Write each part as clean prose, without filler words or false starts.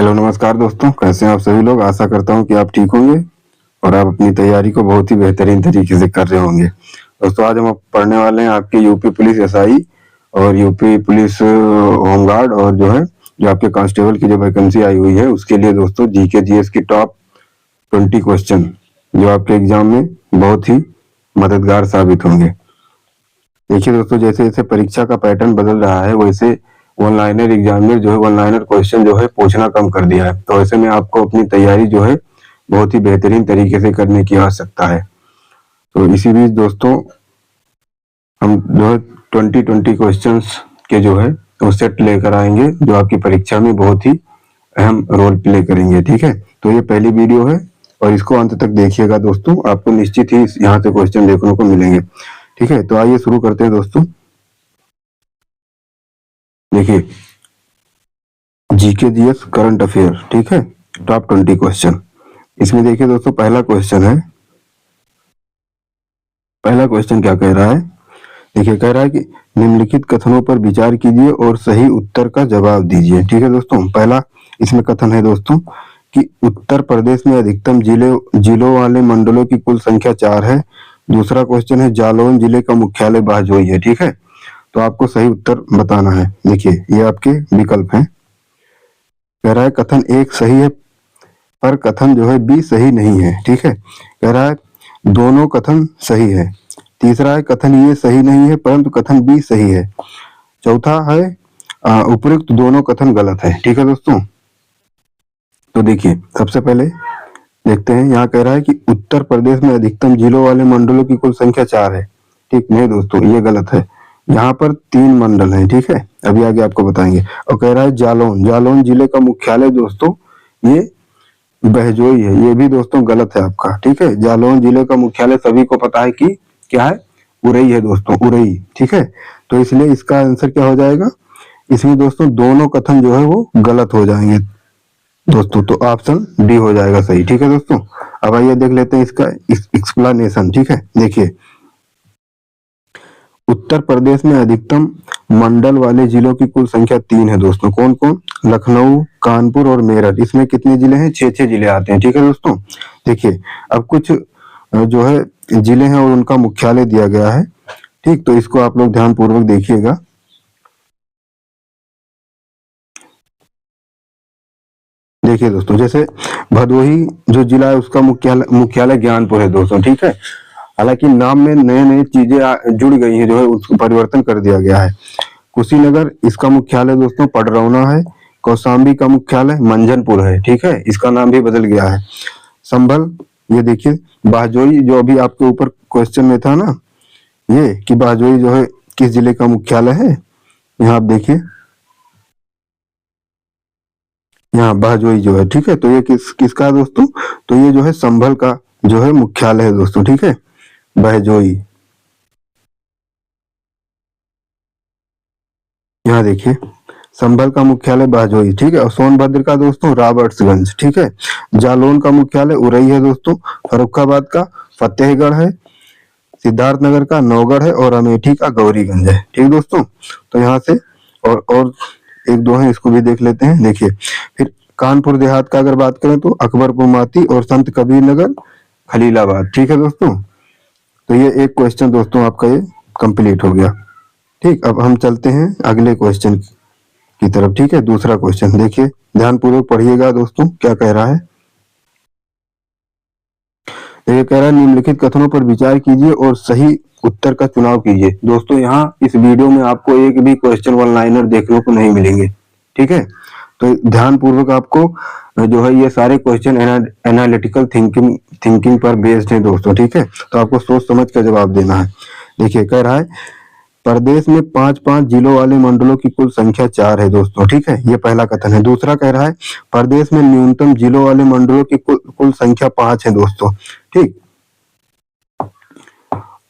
Hello नमस्कार दोस्तों, कैसे हैं आप सभी लोग। आशा करता हूं कि आप ठीक होंगे और आप अपनी तैयारी को बहुत ही बेहतरीन तरीके से कर रहे होंगे। दोस्तों आज हम पढ़ने वाले हैं आपके यूपी पुलिस एसआई और यूपी पुलिस होमगार्ड और जो आपके कांस्टेबल की जो वैकेंसी आई हुई है उसके लिए दोस्तों जीके जीएस की टॉप 20 क्वेश्चन जो आपके एग्जाम में बहुत ही मददगार साबित होंगे। देखिए दोस्तों, जैसे जैसे परीक्षा का पैटर्न बदल रहा है वैसे one liner examiner one liner question पूछना कम कर दिया है। तो ऐसे में आपको अपनी तैयारी बहुत ही बेहतरीन तरीके से करने की आवश्यकता है। तो इसी बीच दोस्तों हम 2020 क्वेश्चंस के वो सेट लेकर आएंगे जो आपकी परीक्षा में बहुत ही अहम रोल प्ले करेंगे। ठीक है, तो ये पहली वीडियो है और इसको अंत तक देखिएगा दोस्तों, आपको निश्चित ही यहाँ से क्वेश्चन देखने को मिलेंगे। ठीक है, तो आइए शुरू करते हैं दोस्तों। देखिए जीके जीएस करंट अफेयर, ठीक है, टॉप 20 क्वेश्चन। इसमें देखिए दोस्तों पहला क्वेश्चन है। पहला क्वेश्चन क्या कह रहा है, देखिए कह रहा है कि निम्नलिखित कथनों पर विचार कीजिए और सही उत्तर का जवाब दीजिए। ठीक है दोस्तों, पहला इसमें कथन है दोस्तों कि उत्तर प्रदेश में अधिकतम जिलों वाले मंडलों की कुल संख्या 4 है। दूसरा क्वेश्चन है जालौन जिले का मुख्यालय बाहजोई है। ठीक है, तो आपको सही उत्तर बताना है। देखिए ये आपके विकल्प हैं। कह रहा है कथन एक सही है पर कथन बी सही नहीं है। ठीक है, कह रहा है दोनों कथन सही है। तीसरा है कथन ये सही नहीं है परंतु कथन बी सही है। चौथा है उपयुक्त दोनों कथन गलत है। ठीक है दोस्तों, तो देखिए सबसे पहले देखते हैं। यहाँ कह रहा है कि उत्तर प्रदेश में अधिकतम जिलों वाले मंडलों की कुल संख्या 4 है। ठीक नहीं दोस्तों, ये गलत है। यहाँ पर 3 मंडल हैं। ठीक है, अभी आगे आपको बताएंगे। और कह रहा है जालौन जिले का मुख्यालय दोस्तों ये बहजोई है। ये भी दोस्तों गलत है आपका। ठीक है, जालौन जिले का मुख्यालय सभी को पता है कि क्या है, उरई है दोस्तों, उरई। ठीक है, तो इसलिए इसका आंसर क्या हो जाएगा, इसमें दोस्तों दोनों कथन वो गलत हो जाएंगे दोस्तों, तो ऑप्शन डी हो जाएगा सही। ठीक है दोस्तों, अब आइए देख लेते हैं इसका एक्सप्लेनेशन। ठीक है, देखिए उत्तर प्रदेश में अधिकतम मंडल वाले जिलों की कुल संख्या 3 है दोस्तों। कौन कौन, लखनऊ, कानपुर और मेरठ। इसमें कितने जिले हैं, 6 जिले आते हैं। ठीक है दोस्तों, देखिए अब कुछ जिले हैं और उनका मुख्यालय दिया गया है। ठीक, तो इसको आप लोग ध्यान पूर्वक देखिएगा। देखिए दोस्तों, जैसे भदोही जो जिला है उसका मुख्यालय ज्ञानपुर है दोस्तों। ठीक है, हालांकि नाम में नए नए चीजें जुड़ गई हैं, उसको परिवर्तन कर दिया गया है। कुशीनगर इसका मुख्यालय दोस्तों पडरौना है। कौशाम्बी का मुख्यालय मंझनपुर है। ठीक है, इसका नाम भी बदल गया है। संभल, ये देखिए बाहजोई जो अभी आपके ऊपर क्वेश्चन में था ना, ये कि बाहजोई किस जिले का मुख्यालय है। यहाँ आप देखिए, यहाँ बाहजोई ठीक है, तो ये किसका है दोस्तों, तो ये है संभल का मुख्यालय है दोस्तों। ठीक है, बहजोई। यहाँ देखिए संभल का मुख्यालय बाहजोई। ठीक है, और सोनभद्र का दोस्तों रॉबर्ट्सगंज। ठीक है, जालौन का मुख्यालय उरई है दोस्तों। फर्रुखाबाद का फतेहगढ़ है। सिद्धार्थनगर का नौगढ़ है और अमेठी का गौरीगंज है। ठीक दोस्तों, तो यहाँ से और एक दो है, इसको भी देख लेते हैं। देखिए फिर कानपुर देहात का अगर बात करें तो अकबरपुर माती और संत कबीर नगर खलीलाबाद। ठीक है दोस्तों, तो ये एक क्वेश्चन दोस्तों आपका ये कंप्लीट हो गया। ठीक, अब हम चलते हैं अगले क्वेश्चन की तरफ। ठीक है, दूसरा क्वेश्चन देखिए, ध्यान पूर्वक पढ़िएगा दोस्तों क्या कह रहा है। ये कह रहा है निम्नलिखित कथनों पर विचार कीजिए और सही उत्तर का चुनाव कीजिए। दोस्तों यहाँ इस वीडियो में आपको एक भी क्वेश्चन वन लाइनर देखने को नहीं मिलेंगे। ठीक है, तो ध्यान पूर्वक आपको ये सारे क्वेश्चन एनालिटिकल थिंकिंग पर बेस्ड है दोस्तों। ठीक है, तो आपको सोच समझ कर जवाब देना है। देखिए कह रहा है प्रदेश में 5 जिलों वाले मंडलों की कुल संख्या 4 है दोस्तों। ठीक है, ये पहला कथन है। दूसरा कह रहा है प्रदेश में न्यूनतम जिलों वाले मंडलों की कुल संख्या 5 है दोस्तों। ठीक,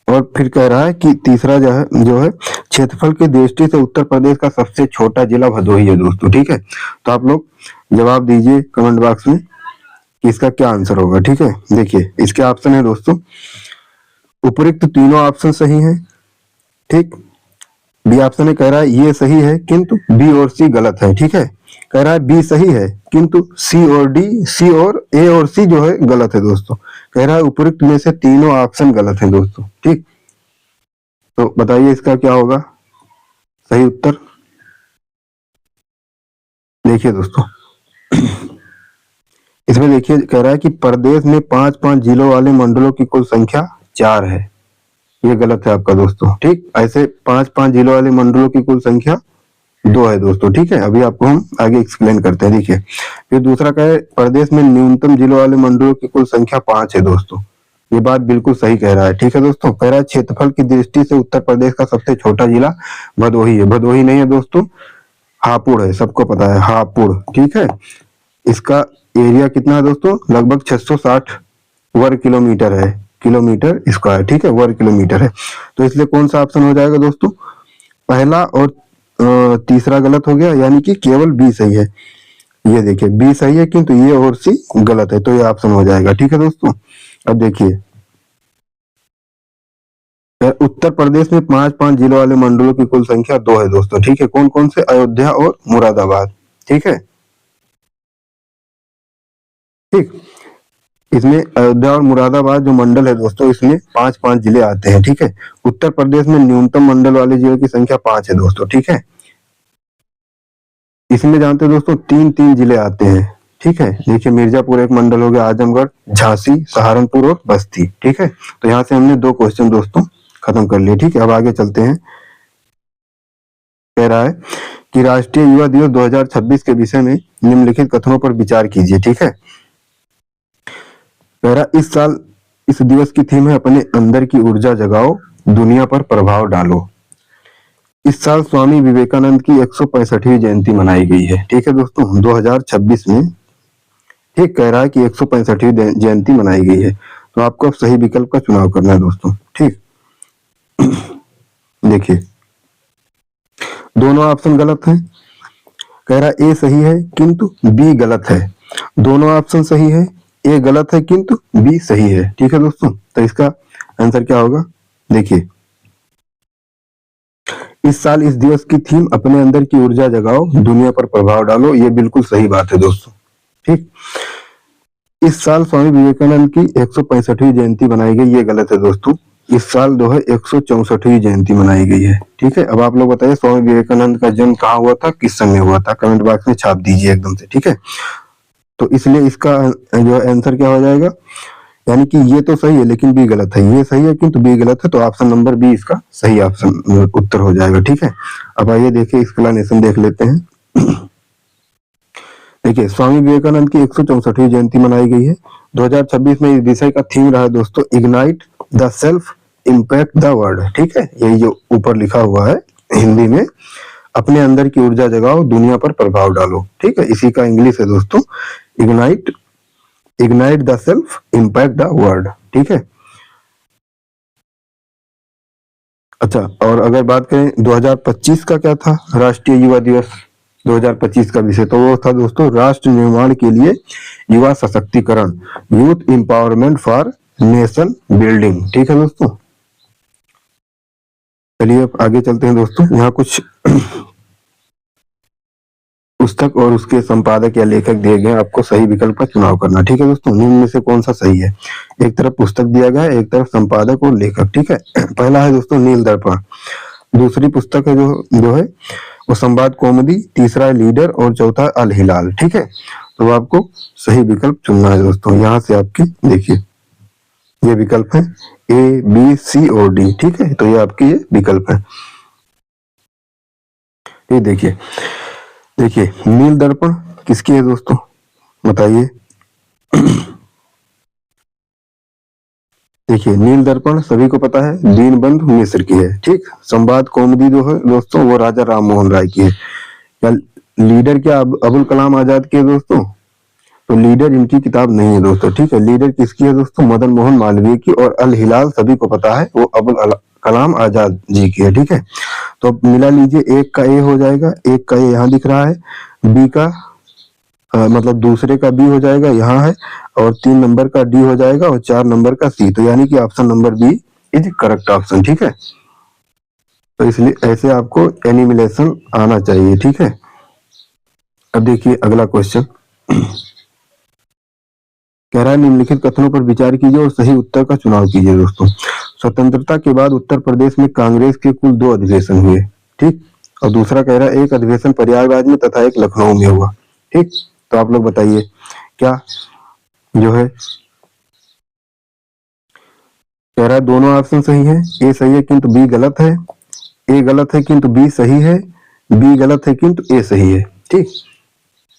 और फिर कह रहा है कि तीसरा जो है क्षेत्रफल की दृष्टि से उत्तर प्रदेश का सबसे छोटा जिला भदोही है दोस्तों। ठीक है, तो आप लोग जवाब दीजिए कमेंट बॉक्स में कि इसका क्या आंसर होगा। ठीक है, देखिए इसके ऑप्शन है दोस्तों, उपयुक्त तीनों ऑप्शन सही हैं। ठीक, बी ऑप्शन है, कह रहा है ये सही है किंतु बी और सी गलत है। ठीक है, कह रहा है बी सही है किंतु सी और डी, सी और ए और सी जो है गलत है दोस्तों। कह रहा है उपरोक्त में से तीनों ऑप्शन गलत है दोस्तों। ठीक, तो बताइए इसका क्या होगा सही उत्तर। देखिए दोस्तों, इसमें देखिए कह रहा है कि प्रदेश में 5-5 जिलों वाले मंडलों की कुल संख्या 4 है। ये गलत है आपका दोस्तों। ठीक, ऐसे 5-5 जिलों वाले मंडलों की कुल संख्या 2 है दोस्तों। ठीक है, अभी आपको हम आगे एक्सप्लेन करते हैं। देखिए, फिर दूसरा क्या है, प्रदेश में न्यूनतम जिलों वाले मंडलों की कुल संख्या 5 है दोस्तों। ये बात बिल्कुल सही कह रहा है। ठीक है दोस्तों, कह रहा है क्षेत्रफल की दृष्टि से उत्तर प्रदेश का सबसे छोटा जिला भदोही है। भदोही नहीं है दोस्तों, हापुड़ है, सबको पता है हापुड़। ठीक है, इसका एरिया कितना है दोस्तों, लगभग 660 वर्ग किलोमीटर है, किलोमीटर स्क्वायर। ठीक है, वर्ग किलोमीटर है। तो इसलिए कौन सा ऑप्शन हो जाएगा दोस्तों, पहला और तीसरा गलत हो गया, यानी कि केवल बी सही है। ये देखिए बी सही है किंतु ये और सी गलत है, तो ये ऑप्शन हो जाएगा। ठीक है दोस्तों, अब देखिए उत्तर प्रदेश में 5-5 जिलों वाले मंडलों की कुल संख्या 2 है दोस्तों। ठीक है, कौन कौन से, अयोध्या और मुरादाबाद। ठीक है, ठीक, इसमें अयोध्या और मुरादाबाद जो मंडल है दोस्तों, इसमें 5-5 जिले आते हैं। ठीक है, उत्तर प्रदेश में न्यूनतम मंडल वाले जिलों की संख्या 5 है दोस्तों। ठीक है, इसमें जानते हैं दोस्तों 3-3 जिले आते हैं। ठीक है, देखिए मिर्जापुर एक मंडल हो गया, आजमगढ़, झांसी, सहारनपुर और बस्ती। ठीक है, तो यहाँ से हमने 2 क्वेश्चन दोस्तों खत्म कर लिए। ठीक है, अब आगे चलते हैं। कह रहा है कि राष्ट्रीय युवा दिवस 2026 के विषय में निम्नलिखित कथनों पर विचार कीजिए। ठीक है, कह रहा इस साल इस दिवस की थीम है अपने अंदर की ऊर्जा जगाओ, दुनिया पर प्रभाव डालो। इस साल स्वामी विवेकानंद की 165वीं जयंती मनाई गई है। ठीक है दोस्तों, 2026 में। ठीक, कह रहा है कि 165वीं जयंती मनाई गई है, तो आपको अब सही विकल्प का चुनाव करना है दोस्तों। ठीक, देखिए दोनों ऑप्शन गलत हैं। कह रहा है ए सही है किंतु बी गलत है। दोनों ऑप्शन सही है, ए गलत है किंतु बी सही है। ठीक है दोस्तों, तो इसका आंसर क्या होगा, देखिए इस साल इस दिवस की थीम अपने अंदर की ऊर्जा जगाओ, दुनिया पर प्रभाव डालो। ये बिल्कुल सही बात है दोस्तों। ठीक, इस साल स्वामी विवेकानंद की 165वीं जयंती मनाई गई, ये गलत है दोस्तों। इस साल जो है 164वीं जयंती मनाई गई है। ठीक है, अब आप लोग बताइए स्वामी विवेकानंद का जन्म कहाँ हुआ था, किस समय हुआ था, कमेंट बॉक्स में छाप दीजिए एकदम से। ठीक है, तो इसलिए इसका जो आंसर क्या हो जाएगा, यानी कि ये तो सही है लेकिन बी गलत है, ये सही है किंतु बी गलत है, तो ऑप्शन नंबर बी इसका सही ऑप्शन उत्तर हो जाएगा। ठीक है, अब आइए देखिए एक्सप्लेनेशन देख लेते हैं। देखिए स्वामी विवेकानंद की 164वीं जयंती मनाई गई है 2026 में। इस विषय का थीम रहा है दोस्तों, ignite the self, impact the world. ठीक है, यही जो ऊपर लिखा हुआ है हिंदी में, अपने अंदर की ऊर्जा जगाओ, दुनिया पर प्रभाव डालो। ठीक है, इसी का इंग्लिश है दोस्तों, ignite the self, impact the world. ठीक है, अच्छा, और अगर बात करें 2025 का क्या था राष्ट्रीय युवा दिवस 2025 का विषय, तो वो था दोस्तों राष्ट्र निर्माण के लिए युवा सशक्तिकरण, youth empowerment for nation building. ठीक है दोस्तों, चलिए अब आगे चलते हैं दोस्तों। यहाँ कुछ पुस्तक और उसके संपादक या लेखक दिए गए, आपको सही विकल्प का चुनाव करना। ठीक है दोस्तों, निम्न में से कौन सा सही है, एक तरफ पुस्तक दिया गया है, एक तरफ संपादक और लेखक। ठीक है, पहला है दोस्तों नील दर्पण, दूसरी पुस्तक है जो है वो संवाद कौमुदी, तीसरा है लीडर और चौथा है अल हिलाल। ठीक है, तो आपको सही विकल्प चुनना है दोस्तों। यहाँ से आपके देखिए ये विकल्प है ए, बी, सी और डी। ठीक है, तो ये आपके ये विकल्प है। ये देखिए नील दर्पण किसकी है दोस्तों, बताइए। देखिए नील दर्पण सभी को पता है दीनबंधु मिश्र की है। ठीक, संवाद कौमुदी जो है दोस्तों वो राजा राम मोहन राय की है। या लीडर क्या अबुल कलाम आजाद की है दोस्तों, तो लीडर इनकी किताब नहीं है दोस्तों। ठीक है, लीडर किसकी है दोस्तों, मदन मोहन मालवीय की, और अल हिलाल सभी को पता है वो अबुल कलाम आजाद जी की है। ठीक है, तो मिला लीजिए, एक का ए हो जाएगा, एक का ए यहाँ दिख रहा है, बी का मतलब दूसरे का बी हो जाएगा यहाँ है, और 3 नंबर का डी हो जाएगा, और 4 नंबर का सी, तो यानी कि option number B is correct option. ठीक है, तो इसलिए ऐसे आपको एनिमिलेशन आना चाहिए, ठीक है। अब देखिए अगला क्वेश्चन कह रहा है निम्नलिखित कथनों पर विचार कीजिए और सही उत्तर का चुनाव कीजिए। दोस्तों, स्वतंत्रता के बाद उत्तर प्रदेश में कांग्रेस के कुल 2 अधिवेशन हुए, ठीक। और दूसरा कह रहा है एक अधिवेशन प्रयागराज में तथा एक लखनऊ में हुआ, ठीक। तो आप लोग बताइए क्या जो है, कह रहा है दोनों ऑप्शन सही है, ए सही है किंतु बी गलत है, ए गलत है किंतु बी सही है, बी गलत है किंतु ए सही है, ठीक।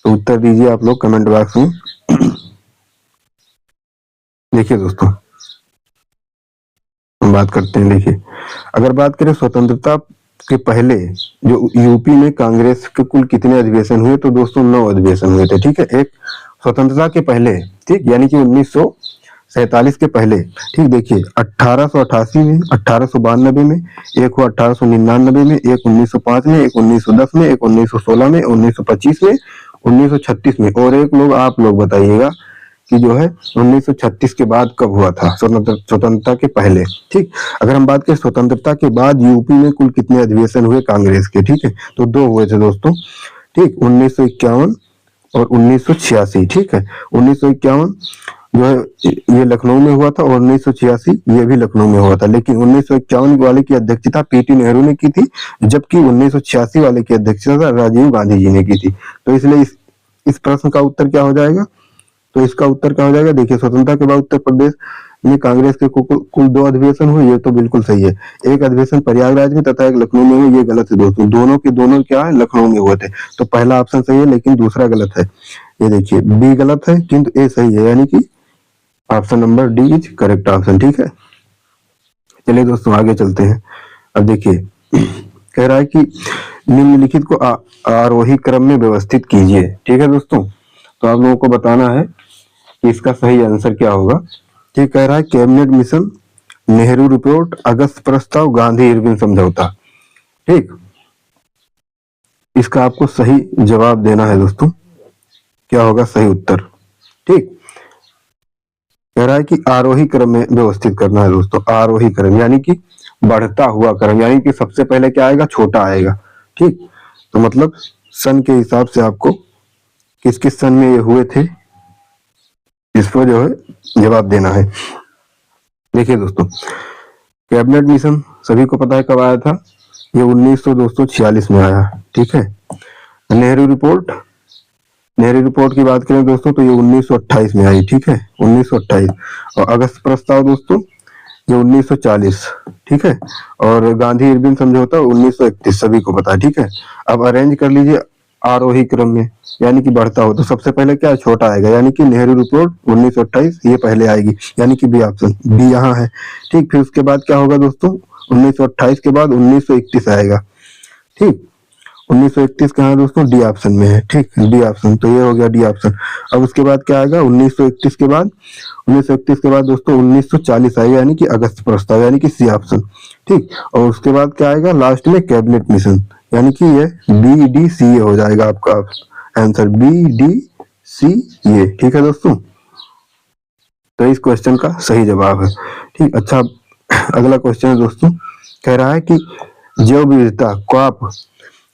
तो उत्तर दीजिए आप लोग कमेंट बॉक्स में। देखिए दोस्तों, हम बात करते हैं। देखिए, अगर बात करें स्वतंत्रता के पहले जो यूपी में कांग्रेस के कुल कितने अधिवेशन हुए, तो दोस्तों 9 अधिवेशन हुए थे, ठीक है। एक स्वतंत्रता के पहले, ठीक, यानी कि 1947 के पहले, ठीक। देखिए 1888 में, 1892 में, एक हुआ 1899 में, एक 1905 में, एक 1910 में, एक 1916 में, 1925 में, 1936 में, और एक लोग आप लोग बताइएगा कि जो है 1936 के बाद कब हुआ था, स्वतंत्रता के पहले, ठीक। अगर हम बात करें स्वतंत्रता के बाद यूपी में कुल कितने अधिवेशन हुए कांग्रेस के, ठीक है, तो 2 हुए थे दोस्तों, ठीक। 1951 और 1986, ठीक है। 1951 जो है ये लखनऊ में हुआ था और 1986 ये भी लखनऊ में हुआ था, लेकिन 1951 वाले की अध्यक्षता पीटी नेहरू ने की थी, जबकि 1986 वाले की अध्यक्षता राजीव गांधी जी ने की थी। तो इसलिए इस प्रश्न का उत्तर क्या हो जाएगा, तो इसका उत्तर क्या हो जाएगा। देखिए, स्वतंत्रता के बाद उत्तर प्रदेश में कांग्रेस के कुल 2 अधिवेशन हुए, ये तो बिल्कुल सही है। एक अधिवेशन प्रयागराज में तथा एक लखनऊ में हुए, ये गलत है दोस्तों। दोनों के दोनों क्या है, लखनऊ में हुए थे। तो पहला ऑप्शन सही है लेकिन दूसरा गलत है। ये देखिए बी गलत है किंतु ए सही है, यानी कि option number D is correct option, ठीक है। चलिए दोस्तों आगे चलते हैं। अब देखिए कह रहा है कि निम्नलिखित को आरोही क्रम में व्यवस्थित कीजिए, ठीक है दोस्तों। तो आप लोगों को बताना है कि इसका सही आंसर क्या होगा, ठीक। कह रहा है कैबिनेट मिशन, नेहरू रिपोर्ट, अगस्त प्रस्ताव, गांधी इरविन समझौता, ठीक। इसका आपको सही जवाब देना है दोस्तों, क्या होगा सही उत्तर, ठीक। कह रहा है कि आरोही क्रम में व्यवस्थित करना है दोस्तों, आरोही क्रम यानी कि बढ़ता हुआ क्रम, यानी कि सबसे पहले क्या आएगा, छोटा आएगा, ठीक। तो मतलब सन के हिसाब से आपको किस किस सन में ये हुए थे, इसको जो है जवाब देना है। देखिए दोस्तों, कैबिनेट मिशन सभी को पता है कब आया था, ये 1946 में आया, ठीक है। नेहरू रिपोर्ट, नेहरू रिपोर्ट की बात करें दोस्तों तो ये 1928 में आई, ठीक है, 1928। और अगस्त प्रस्ताव दोस्तों ये 1940, ठीक है। और गांधी इरविन समझौता 1931, सभी को पता है, ठीक है। अब अरेंज कर लीजिए आरोही क्रम में, यानी कि बढ़ता हो, तो सबसे पहले क्या छोटा आएगा, यानी कि नेहरू रिपोर्ट 1928 ये पहले आएगी, यानी कि बी ऑप्शन, बी यहाँ है, ठीक। फिर उसके बाद क्या होगा दोस्तों, 1928 के बाद 1931 आएगा, ठीक। 1931 कहाँ है दोस्तों, डी ऑप्शन में है, ठीक, डी ऑप्शन, तो ये हो गया डी ऑप्शन। अब उसके बाद क्या आएगा 1931 के बाद, 1931 के बाद दोस्तों 1940 आएगा, यानी कि अगस्त प्रस्ताव, यानी कि सी ऑप्शन, ठीक। और उसके बाद क्या आएगा लास्ट में कैबिनेट मिशन, यानी कि ये बी डी सी ए हो जाएगा आपका आंसर, बी डी सी ए, ठीक है दोस्तों। तो इस क्वेश्चन का सही जवाब है, ठीक। अच्छा, अगला क्वेश्चन है दोस्तों, कह रहा है कि जैव विविधता कॉप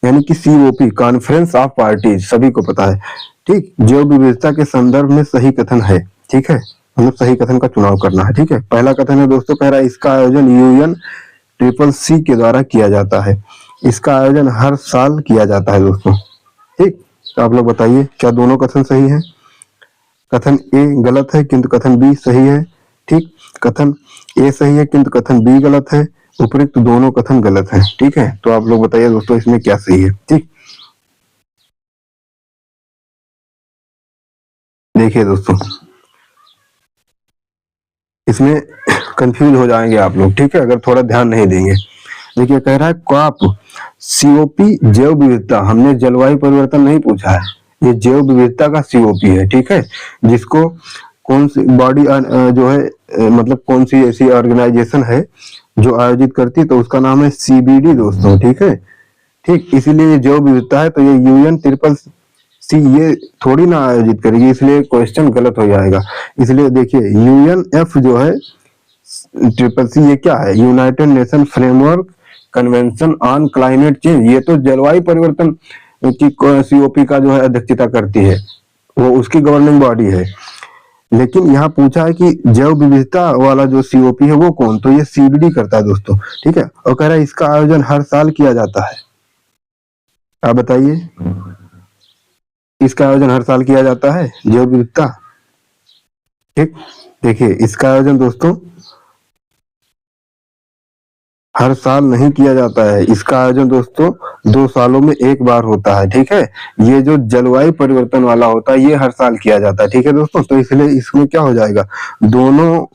यानी कि सीओपी, कॉन्फ्रेंस ऑफ पार्टीज, सभी को पता है, ठीक। जैव विविधता के संदर्भ में सही कथन है, ठीक है, मतलब सही कथन का चुनाव करना है, ठीक है। पहला कथन है दोस्तों, कह रहा है इसका आयोजन UNCCC के द्वारा किया जाता है, इसका आयोजन हर साल किया जाता है दोस्तों, ठीक। तो आप लोग बताइए क्या दोनों कथन सही है। कथन ए गलत है किंतु कथन बी सही है, ठीक। कथन ए सही है किंतु कथन बी गलत है, उपयुक्त दोनों कथन गलत है, ठीक है। तो आप लोग बताइए दोस्तों इसमें क्या सही है, ठीक। देखिए दोस्तों, इसमें कंफ्यूज हो जाएंगे आप लोग, ठीक है, अगर थोड़ा ध्यान नहीं देंगे। देखिए कह रहा है कॉप सीओपी जैव विविधता, हमने जलवायु परिवर्तन नहीं पूछा है, ये जैव विविधता का सीओपी है, ठीक है। जिसको कौन सी बॉडी जो है मतलब कौन सी ऐसी ऑर्गेनाइजेशन है जो आयोजित करती है, तो उसका नाम है CBD दोस्तों, ठीक है, ठीक। इसीलिए ये जैव विविधता है, तो ये UNCCC ये थोड़ी ना आयोजित करेगी, इसलिए क्वेश्चन गलत हो जाएगा। इसलिए देखिए UNF जो है CCC ये क्या है, United nation framework convention on climate change, ये तो जलवायु परिवर्तन की सीओपी का जो है अध्यक्षता करती है, वो उसकी गवर्निंग बॉडी है। लेकिन यहाँ पूछा है कि जैव विविधता वाला जो सीओपी है वो कौन, तो ये सीबीडी करता है दोस्तों, ठीक है। और कह रहा है इसका आयोजन हर साल किया जाता है। आप बताइए, इसका आयोजन हर साल किया जाता है जैव विविधता, ठीक। देखिए इसका आयोजन दोस्तों हर साल नहीं किया जाता है, इसका आयोजन दोस्तों 2 सालों में एक बार होता है, ठीक है। ये जो जलवायु परिवर्तन वाला होता है ये हर साल किया जाता है, ठीक है दोस्तों। तो इसलिए इसमें क्या हो जाएगा, दोनों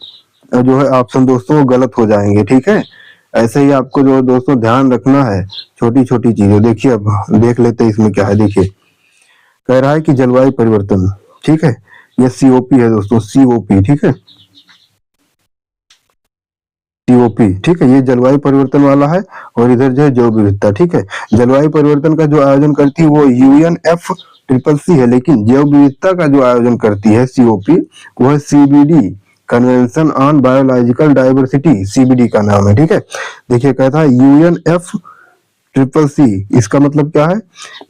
जो है ऑप्शन दोस्तों वो गलत हो जाएंगे, ठीक है। ऐसे ही आपको जो दोस्तों ध्यान रखना है छोटी छोटी चीजें। देखिए अब देख लेते हैं इसमें क्या है। देखिए कह रहा है कि जलवायु परिवर्तन, ठीक है, ये सीओपी है दोस्तों, सीओपी, ठीक है, सीओपी, ठीक है, ये जलवायु परिवर्तन वाला है। और इधर जो है जैव विविधता, ठीक है। जलवायु परिवर्तन का जो आयोजन करती है वो UNFCCC है, लेकिन जैव विविधता का जो आयोजन करती है सीओपी वो है CBD, convention on biological diversity, CBD का नाम है, ठीक है। देखिए कहता है UNFCCC, इसका मतलब क्या है,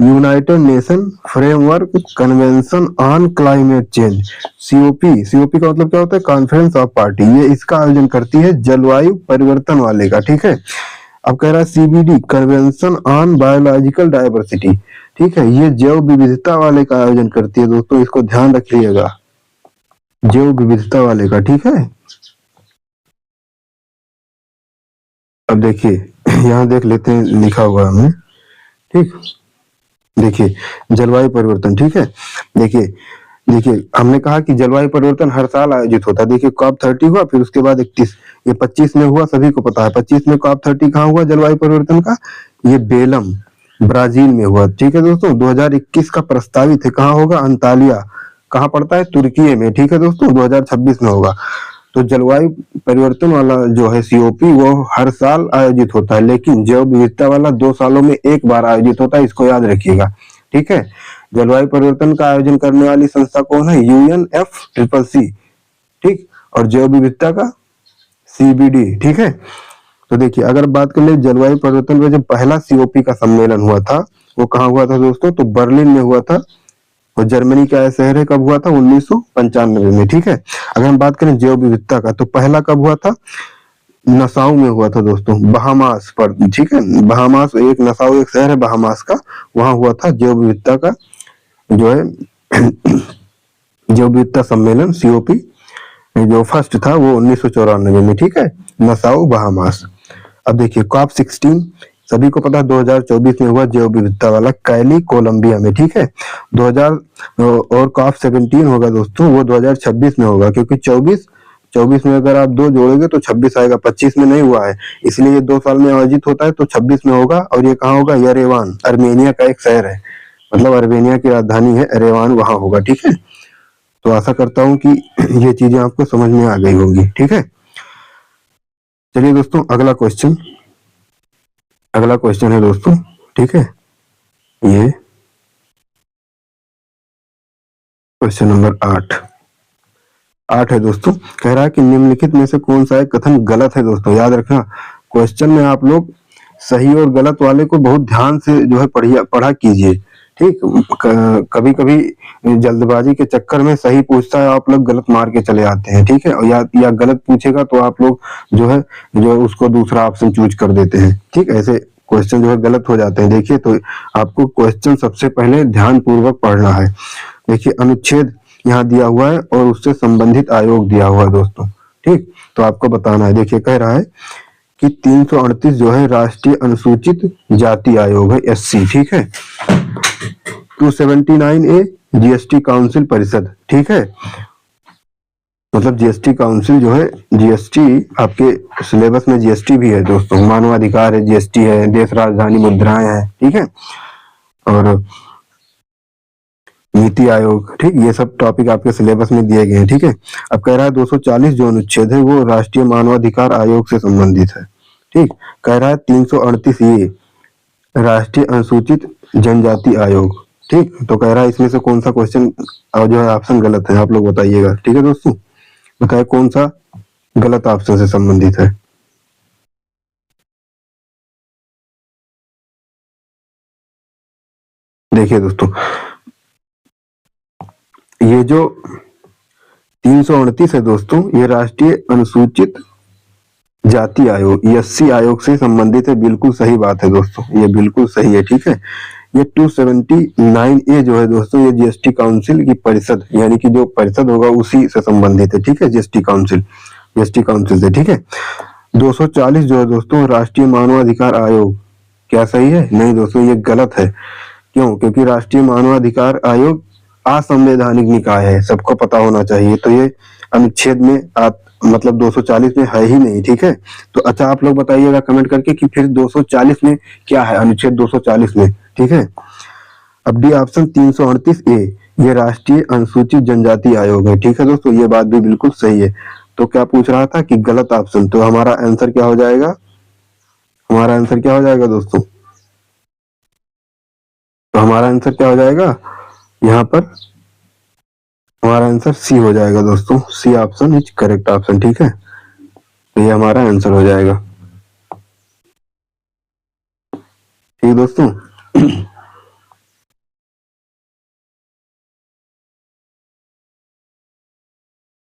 United nation framework convention on climate change. COP, COP का मतलब क्या होता है, कॉन्फ्रेंस ऑफ पार्टी, ये इसका आयोजन करती है जलवायु परिवर्तन वाले का, ठीक है। अब कह रहा है CBD, convention on biological diversity, ठीक है, ये जैव विविधता वाले का आयोजन करती है दोस्तों, इसको ध्यान रखिएगा, जैव विविधता वाले का, ठीक है। अब देखिए यहाँ देख लेते हैं लिखा हुआ हमने, ठीक। देखिए जलवायु परिवर्तन, ठीक है। देखिए देखिए हमने कहा कि जलवायु परिवर्तन हर साल आयोजित होता है। देखिए COP30 हुआ, फिर उसके बाद 31, ये 25 में हुआ, सभी को पता है। 25 में COP30 कहाँ हुआ जलवायु परिवर्तन का, ये बेलम ब्राजील में हुआ, ठीक है दोस्तों। 2021 का प्रस्तावित है, कहाँ होगा, अंतालिया, कहाँ पड़ता है, तुर्की में, ठीक है दोस्तों। 2026 में होगा। तो जलवायु परिवर्तन वाला जो है सीओपी वो हर साल आयोजित होता है, लेकिन जैव विविधता वाला 2 सालों में एक बार आयोजित होता है, इसको याद रखिएगा, ठीक है। जलवायु परिवर्तन का आयोजन करने वाली संस्था कौन है, UNFCCC, ठीक। और जैव विविधता का सीबीडी, ठीक है। तो देखिए अगर बात कर ले जलवायु परिवर्तन का जो पहला सीओपी का सम्मेलन हुआ था वो कहाँ हुआ था दोस्तों, तो बर्लिन में हुआ था। और जर्मनी का शहर है, कब हुआ था, 1995 में, ठीक है। अगर हम बात करें जैव विविधता का तो पहला कब हुआ था, नसाउ में हुआ था दोस्तों, बहामास पर, ठीक है। बहामास एक, नसाउ एक शहर है बहामास का, वहां हुआ था जैव विविधता का जो है जैव विविधता सम्मेलन सीओपी जो फर्स्ट था वो 1994 में, ठीक है, नसाउ बहामास। अब देखिए COP16 सभी को पता है 2024 में हुआ जैव विविधता वाला, कैली कोलंबिया में, ठीक है। 2000 और COP17 होगा दोस्तों वो 2026 में होगा, क्योंकि 24 में अगर आप 2 जोड़ोगे तो 26 आएगा, 25 में नहीं हुआ है, इसलिए ये 2 साल में आयोजित होता है तो 26 में होगा। और ये कहाँ होगा, यरेवान, अर्मेनिया का एक शहर है, मतलब अर्मेनिया की राजधानी है एरेवान, वहां होगा, ठीक है। तो आशा करता हूँ कि ये चीजें आपको समझ में आ गई होंगी, ठीक है। चलिए दोस्तों अगला क्वेश्चन है दोस्तों, ठीक है, ये क्वेश्चन नंबर 8 है दोस्तों। कह रहा है कि निम्नलिखित में से कौन सा एक कथन गलत है दोस्तों, याद रखना क्वेश्चन में आप लोग सही और गलत वाले को बहुत ध्यान से जो है पढ़ा कीजिए, ठीक। कभी कभी जल्दबाजी के चक्कर में सही पूछता है, आप लोग गलत मार के चले आते हैं, ठीक है। या गलत पूछेगा तो आप लोग जो उसको दूसरा ऑप्शन चूज कर देते हैं, ठीक। ऐसे क्वेश्चन जो है गलत हो जाते हैं। देखिए तो आपको क्वेश्चन सबसे पहले ध्यान पूर्वक पढ़ना है। देखिए अनुच्छेद यहाँ दिया हुआ है और उससे संबंधित आयोग दिया हुआ है दोस्तों, ठीक। तो आपको बताना है। देखिए कह रहा है कि 338 जो है राष्ट्रीय अनुसूचित जाति आयोग है, SC, ठीक है। 279A GST काउंसिल परिषद, ठीक है, मतलब GST काउंसिल जो है, GST आपके सिलेबस में GST भी है दोस्तों, मानवाधिकार है, GST है, देश राजधानी मुद्राएं है, ठीक है, और नीति आयोग, ठीक। ये सब टॉपिक आपके सिलेबस में दिए गए हैं, ठीक है। अब कह रहा है 240 जो अनुच्छेद है वो राष्ट्रीय मानवाधिकार आयोग से संबंधित है, ठीक। कह रहा है 338 ये राष्ट्रीय अनुसूचित जनजाति आयोग, ठीक। तो कह रहा है इसमें से कौन सा क्वेश्चन जो है ऑप्शन गलत है, आप लोग बताइएगा, ठीक है दोस्तों। बताए कौन सा गलत ऑप्शन से संबंधित है। देखिए दोस्तों, ये जो 338 है दोस्तों, ये राष्ट्रीय अनुसूचित जाति आयोग एससी आयोग से संबंधित है। बिल्कुल सही बात है दोस्तों, ये बिल्कुल सही है। ठीक है, ये 279A जो है दोस्तों, ये जीएसटी काउंसिल की परिषद, यानी कि जो परिषद होगा उसी से संबंधित है। ठीक है, जीएसटी काउंसिल से। ठीक है, 240 जो है दोस्तों, राष्ट्रीय मानवाधिकार आयोग। क्या सही है? नहीं दोस्तों, ये गलत है। क्यों? क्योंकि राष्ट्रीय मानवाधिकार आयोग असंवैधानिक निकाय है, सबको पता होना चाहिए। तो ये अनुच्छेद में मतलब 240 में है ही नहीं। ठीक है, तो अच्छा आप लोग बताइएगा कमेंट करके कि फिर 240 में क्या है, अनुच्छेद 240 में। ठीक है, अब डी ऑप्शन 338A, ये राष्ट्रीय अनुसूचित जनजाति आयोग है। ठीक है दोस्तों, ये बात भी बिल्कुल सही है। तो क्या पूछ रहा था कि गलत ऑप्शन, तो हमारा आंसर क्या हो जाएगा? हमारा आंसर क्या हो जाएगा दोस्तों? तो हमारा आंसर क्या हो जाएगा यहाँ पर? हमारा आंसर सी हो जाएगा दोस्तों। C option is correct option. ठीक है, तो ये हमारा आंसर हो जाएगा। ठीक दोस्तों,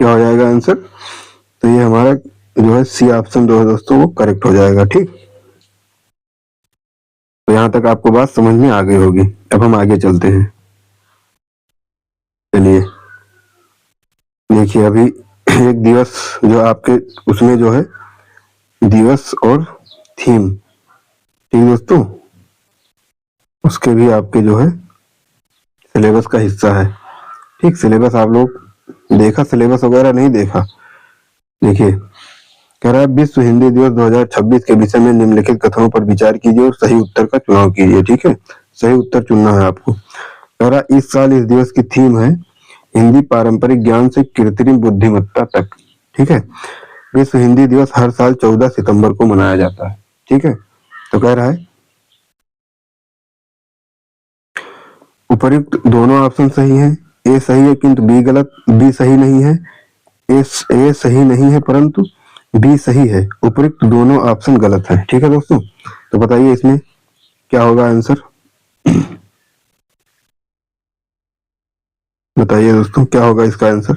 क्या हो जाएगा आंसर? तो ये हमारा जो है सी ऑप्शन जो है दोस्तों, वो करेक्ट हो जाएगा। ठीक, तो यहाँ तक आपको बात समझ में आ गई होगी। अब हम आगे चलते हैं। चलिए देखिए, अभी एक दिवस जो आपके उसमें जो है दिवस और थीम, ठीक दोस्तों, उसके भी आपके जो है सिलेबस का हिस्सा है। ठीक, सिलेबस आप लोग देखा, सिलेबस वगैरह नहीं देखा? देखिए, कह रहा है विश्व हिंदी दिवस 2026 के विषय में निम्नलिखित कथनों पर विचार कीजिए और सही उत्तर का चुनाव कीजिए। ठीक है, सही उत्तर चुनना है आपको। कह रहा है इस साल इस दिवस की थीम है हिंदी पारंपरिक ज्ञान से कृत्रिम बुद्धिमत्ता तक। ठीक है, विश्व हिंदी दिवस हर साल 14 सितंबर को मनाया जाता है। ठीक है, तो कह रहा है उपयुक्त दोनों ऑप्शन सही है। ए सही है किंतु बी गलत, बी सही नहीं है। ए सही नहीं है परंतु बी सही है। उपयुक्त दोनों ऑप्शन गलत है। ठीक है दोस्तों, तो बताइए इसमें क्या होगा आंसर? बताइए दोस्तों क्या होगा इसका आंसर?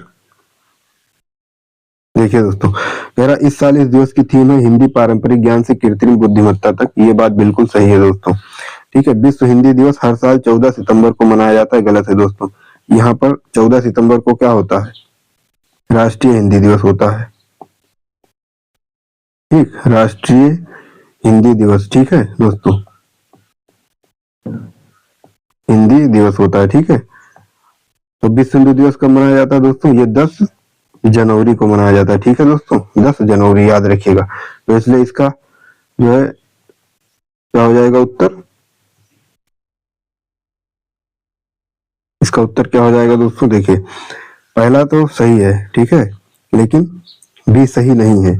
देखिए दोस्तों, कह रहा इस साल इस दिवस की थीम है हिंदी पारंपरिक ज्ञान से कृत्रिम बुद्धिमत्ता तक। ये बात बिल्कुल सही है दोस्तों। ठीक है, विश्व हिंदी दिवस हर साल 14 सितंबर को मनाया जाता है, गलत है दोस्तों। यहाँ पर 14 सितंबर को क्या होता है? राष्ट्रीय हिंदी दिवस होता है। ठीक, राष्ट्रीय हिंदी दिवस। ठीक है दोस्तों, हिंदी दिवस होता है। ठीक है, तो विश्व हिंदी दिवस कब मनाया जाता है दोस्तों? ये 10 जनवरी को मनाया जाता है। ठीक है दोस्तों, 10 जनवरी याद रखिएगा। तो इसलिए इसका जो है क्या हो जाएगा उत्तर? इसका उत्तर क्या हो जाएगा दोस्तों? देखिए, पहला तो सही है, ठीक है, लेकिन बी सही नहीं है।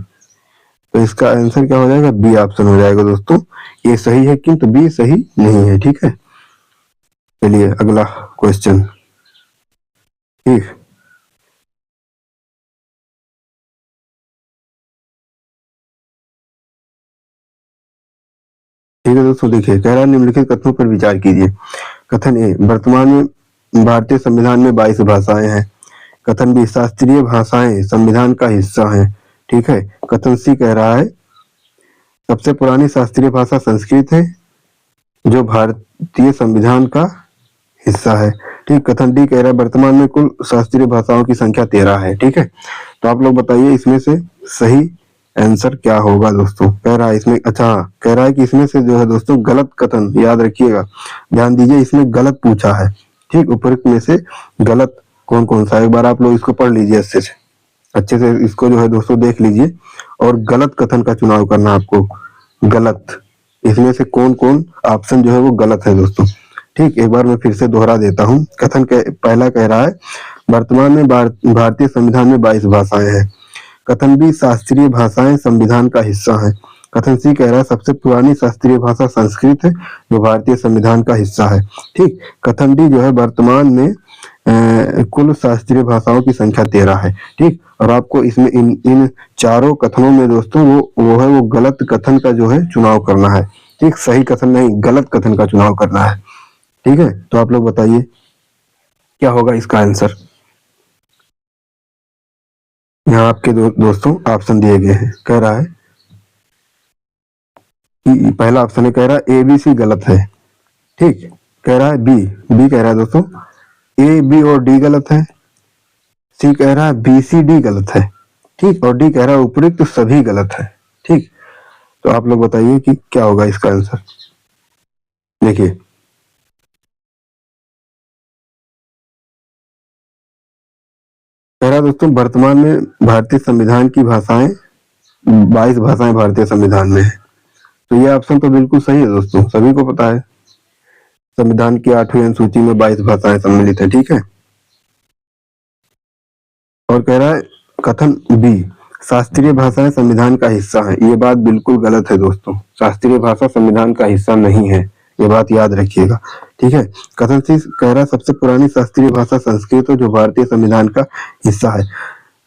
तो इसका आंसर क्या हो जाएगा? बी ऑप्शन हो जाएगा दोस्तों। ये सही है किंतु बी सही नहीं है। ठीक है, चलिए अगला क्वेश्चन। ठीक, ठीक है दोस्तों, देखिए कह रहा है निम्नलिखित कथनों पर विचार कीजिए। कथन ए, वर्तमान में भारतीय संविधान में 22 भाषाएं हैं। कथन बी, शास्त्रीय भाषाएं संविधान का हिस्सा हैं। ठीक है, कथन सी कह रहा है सबसे पुरानी शास्त्रीय भाषा संस्कृत है जो भारतीय संविधान का हिस्सा है। ठीक, कथन डी कह रहा है वर्तमान में कुल शास्त्रीय भाषाओं की संख्या 13 है। ठीक है, तो आप लोग बताइए इसमें से सही आंसर क्या होगा दोस्तों? कह रहा है इसमें, अच्छा कह रहा है कि इसमें से जो है दोस्तों गलत कथन, याद रखिएगा, ध्यान दीजिए, इसमें गलत पूछा है। ठीक, उपयुक्त में से गलत कौन कौन सा, एक बार आप लोग इसको पढ़ लीजिए अच्छे से इसको जो है दोस्तों देख लीजिए और गलत कथन का चुनाव करना आपको। गलत, इसमें से कौन कौन ऑप्शन जो है वो गलत है दोस्तों। ठीक, एक बार मैं फिर से दोहरा देता हूँ। कथन पहला कह रहा है वर्तमान में भारतीय संविधान में 22 भाषाएं हैं। कथन बी, शास्त्रीय भाषाएं संविधान का हिस्सा हैं। कथन सी कह रहा है सबसे पुरानी शास्त्रीय भाषा संस्कृत है जो भारतीय संविधान का हिस्सा है। ठीक, कथन डी जो है वर्तमान में कुल शास्त्रीय भाषाओं की संख्या 13 है। ठीक, और आपको इसमें इन चारों कथनों में दोस्तों वो गलत कथन का जो है चुनाव करना है। ठीक, सही कथन नहीं, गलत कथन का चुनाव करना है। ठीक है, तो आप लोग बताइए क्या होगा इसका आंसर। यहाँ आपके दोस्तों ऑप्शन दिए गए हैं। कह रहा है कि पहला ऑप्शन है, कह रहा है ए बी सी गलत है। ठीक, कह रहा है बी, बी कह रहा है दोस्तों ए बी और डी गलत है। सी कह रहा है बी सी डी गलत है। ठीक, और डी कह रहा है उपयुक्त तो सभी गलत है। ठीक, तो आप लोग बताइए कि क्या होगा इसका आंसर। देखिए कह रहा है दोस्तों वर्तमान में भारतीय संविधान की भाषाएं 22 भाषाएं भारतीय संविधान में है। तो ये ऑप्शन तो बिल्कुल सही है दोस्तों, सभी को पता है संविधान की 8वीं अनुसूची में 22 भाषाएं सम्मिलित है। ठीक है, और कह रहा है कथन बी, शास्त्रीय भाषाएं संविधान का हिस्सा है। ये बात बिल्कुल गलत है दोस्तों, शास्त्रीय भाषा संविधान का हिस्सा नहीं है, ये बात याद रखिएगा। ठीक है, कथन सी कह रहा है सबसे पुरानी शास्त्रीय भाषा संस्कृत है जो भारतीय संविधान का हिस्सा है।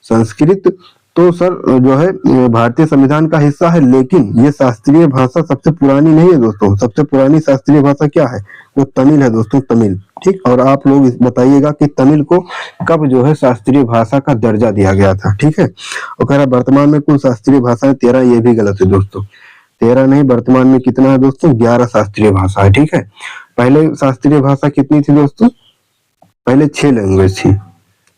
संस्कृत तो सर जो है भारतीय संविधान का हिस्सा है, लेकिन ये शास्त्रीय भाषा सबसे पुरानी नहीं है दोस्तों। सबसे पुरानी शास्त्रीय भाषा क्या है, वो तमिल है दोस्तों, तमिल। ठीक, और आप लोग बताइएगा कि तमिल को कब जो है शास्त्रीय भाषा का दर्जा दिया गया था। ठीक है, और कह रहा वर्तमान में कुल शास्त्रीय भाषाएं 13, ये भी गलत है दोस्तों। 13 नहीं, वर्तमान में कितना है दोस्तों, 11 शास्त्रीय भाषा है। ठीक है, पहले शास्त्रीय भाषा कितनी थी दोस्तों, पहले 6 लैंग्वेज थी,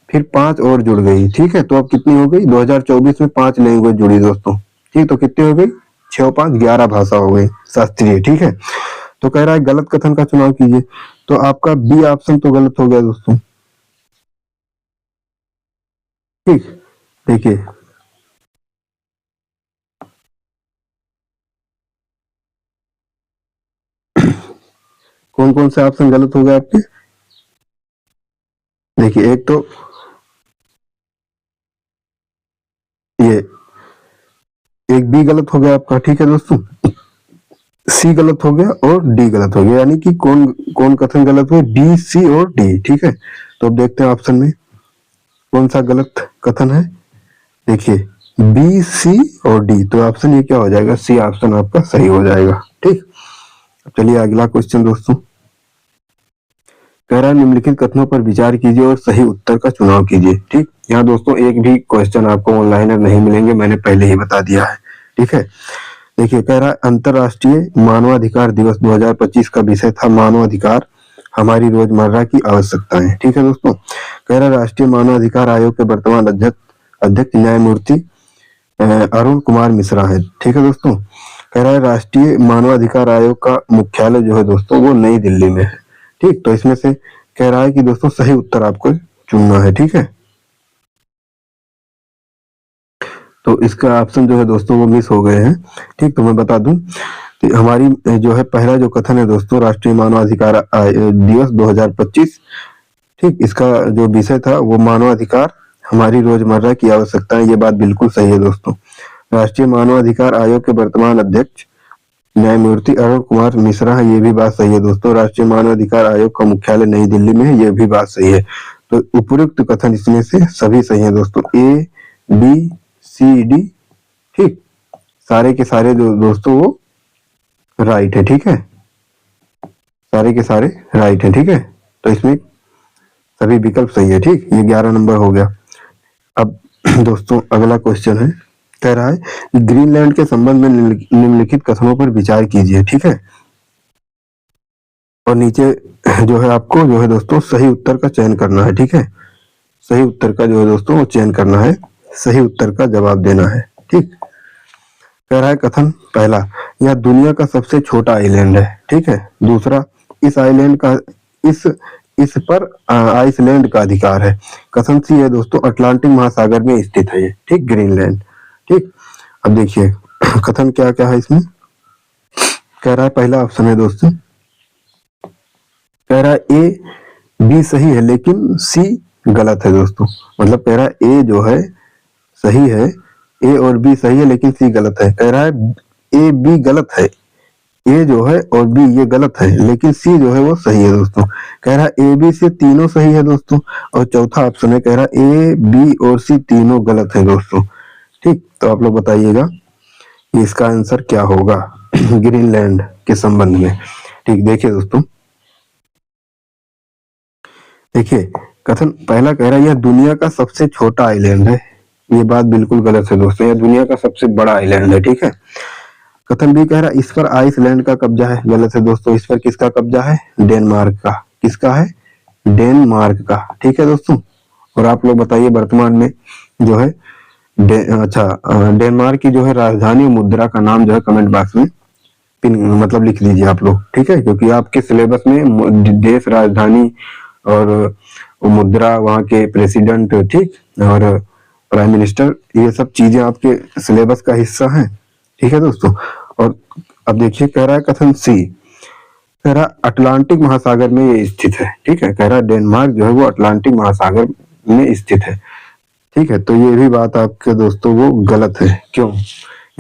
फिर 5 और जुड़ गई। ठीक है, तो अब कितनी हो गई, 2024 में 5 लैंग्वेज जुड़ी दोस्तों। ठीक, तो कितनी हो गई, 6 और 5 11 भाषा हो गई शास्त्रीय। ठीक है, तो कह रहा है गलत कथन का चुनाव कीजिए। तो आपका बी ऑप्शन तो गलत हो गया दोस्तों। ठीक, देखिए कौन कौन से ऑप्शन गलत हो गए आपके। देखिए एक तो ये, एक बी गलत हो गया आपका। ठीक है दोस्तों, सी गलत हो गया और डी गलत हो गया, यानी कि कौन कौन कथन गलत हुए, बी सी और डी। ठीक है, तो अब देखते हैं ऑप्शन में कौन सा गलत कथन है। देखिए बी सी और डी, तो ऑप्शन ये क्या हो जाएगा, सी ऑप्शन आपका सही हो जाएगा। ठीक, चलिए अगला क्वेश्चन दोस्तों। कह रहा है निम्नलिखित कथनों पर विचार कीजिए और सही उत्तर का चुनाव कीजिए। ठीक, यहाँ दोस्तों एक भी क्वेश्चन आपको ऑनलाइन नहीं मिलेंगे, मैंने पहले ही बता दिया है। ठीक है, देखिए कह रहा है अंतरराष्ट्रीय मानवाधिकार दिवस 2025 का विषय था मानवाधिकार हमारी रोजमर्रा की आवश्यकताएं। ठीक है दोस्तों, कह रहा है राष्ट्रीय मानवाधिकार आयोग के वर्तमान अध्यक्ष न्यायमूर्ति अरुण कुमार मिश्रा है। ठीक है दोस्तों, कह रहा है राष्ट्रीय मानवाधिकार आयोग का मुख्यालय जो है दोस्तों वो नई दिल्ली में है। ठीक, तो इसमें से कह रहा है कि दोस्तों सही उत्तर आपको चुनना है। ठीक है, तो इसका ऑप्शन जो है दोस्तों वो मिस हो गए हैं। ठीक, तो मैं बता दूं कि हमारी जो है पहला जो कथन है दोस्तों राष्ट्रीय मानवाधिकार दिवस 2025। ठीक, इसका जो विषय था वो मानवाधिकार हमारी रोजमर्रा की आवश्यकताएं, ये बात बिल्कुल सही है दोस्तों। राष्ट्रीय मानवाधिकार आयोग के वर्तमान अध्यक्ष न्यायमूर्ति अरुण कुमार मिश्रा है, ये भी बात सही है दोस्तों। राष्ट्रीय मानवाधिकार आयोग का मुख्यालय नई दिल्ली में है, ये भी बात सही है। तो उपयुक्त कथन इसमें से सभी सही है दोस्तों, ए बी सी डी। ठीक, सारे के सारे जो दोस्तों वो राइट है। ठीक है, सारे के सारे राइट है। ठीक है, तो इसमें सभी विकल्प सही है। ठीक, ये 11 नंबर हो गया। अब दोस्तों अगला क्वेश्चन है, कह रहा है कि ग्रीनलैंड के संबंध में निम्नलिखित कथनों पर विचार कीजिए। ठीक है, और नीचे जो है आपको जो है दोस्तों सही उत्तर का चयन करना है। ठीक है, सही उत्तर का जो है दोस्तों वो चयन करना है, सही उत्तर का जवाब देना है। ठीक, कह रहा है कथन पहला, यह दुनिया का सबसे छोटा आइलैंड है। ठीक है, दूसरा इस आइलैंड का इस पर आइसलैंड का अधिकार है। कथन सी है दोस्तों अटलांटिक महासागर में स्थित है ये। ठीक, ग्रीनलैंड। ठीक, अब देखिए कथन क्या क्या है इसमें। कह रहा है पहला ऑप्शन है दोस्तों, कह रहा है ए बी सही है लेकिन सी गलत है दोस्तों। मतलब कह रहा है ए जो है सही है, ए और बी सही है लेकिन सी गलत है। कह रहा है ए बी गलत है, ए जो है और बी ये गलत है, लेकिन सी जो है वो सही है दोस्तों। कह रहा है ए बी से तीनों सही है दोस्तों। और चौथा ऑप्शन है, कह रहा है ए बी और सी तीनों गलत है दोस्तों। ठीक, तो आप लोग बताइएगा इसका आंसर क्या होगा ग्रीनलैंड के संबंध में। ठीक, देखिए दोस्तों देखिए कथन पहला कह रहा है यह दुनिया का सबसे छोटा आइलैंड है। ये बात बिल्कुल गलत है दोस्तों, यह दुनिया का सबसे बड़ा आइलैंड है। ठीक है। कथन बी कह रहा है इस पर आइसलैंड का कब्जा है। गलत है दोस्तों, इस पर किसका कब्जा है? डेनमार्क का। किसका है? डेनमार्क का। ठीक है दोस्तों। और आप लोग बताइए वर्तमान में जो है डेनमार्क की जो है राजधानी मुद्रा का नाम जो है कमेंट बॉक्स में पिन मतलब लिख दीजिए आप लोग। ठीक है, क्योंकि आपके सिलेबस में देश, राजधानी और मुद्रा, वहाँ के प्रेसिडेंट, ठीक, और प्राइम मिनिस्टर, ये सब चीजें आपके सिलेबस का हिस्सा हैं। ठीक है दोस्तों। और अब देखिए कह रहा है कथन सी, कह रहा अटलांटिक महासागर में ये स्थित है। ठीक है, कह रहा डेनमार्क जो है वो अटलांटिक महासागर में स्थित है। ठीक है, तो ये भी बात आपके दोस्तों वो गलत है। क्यों?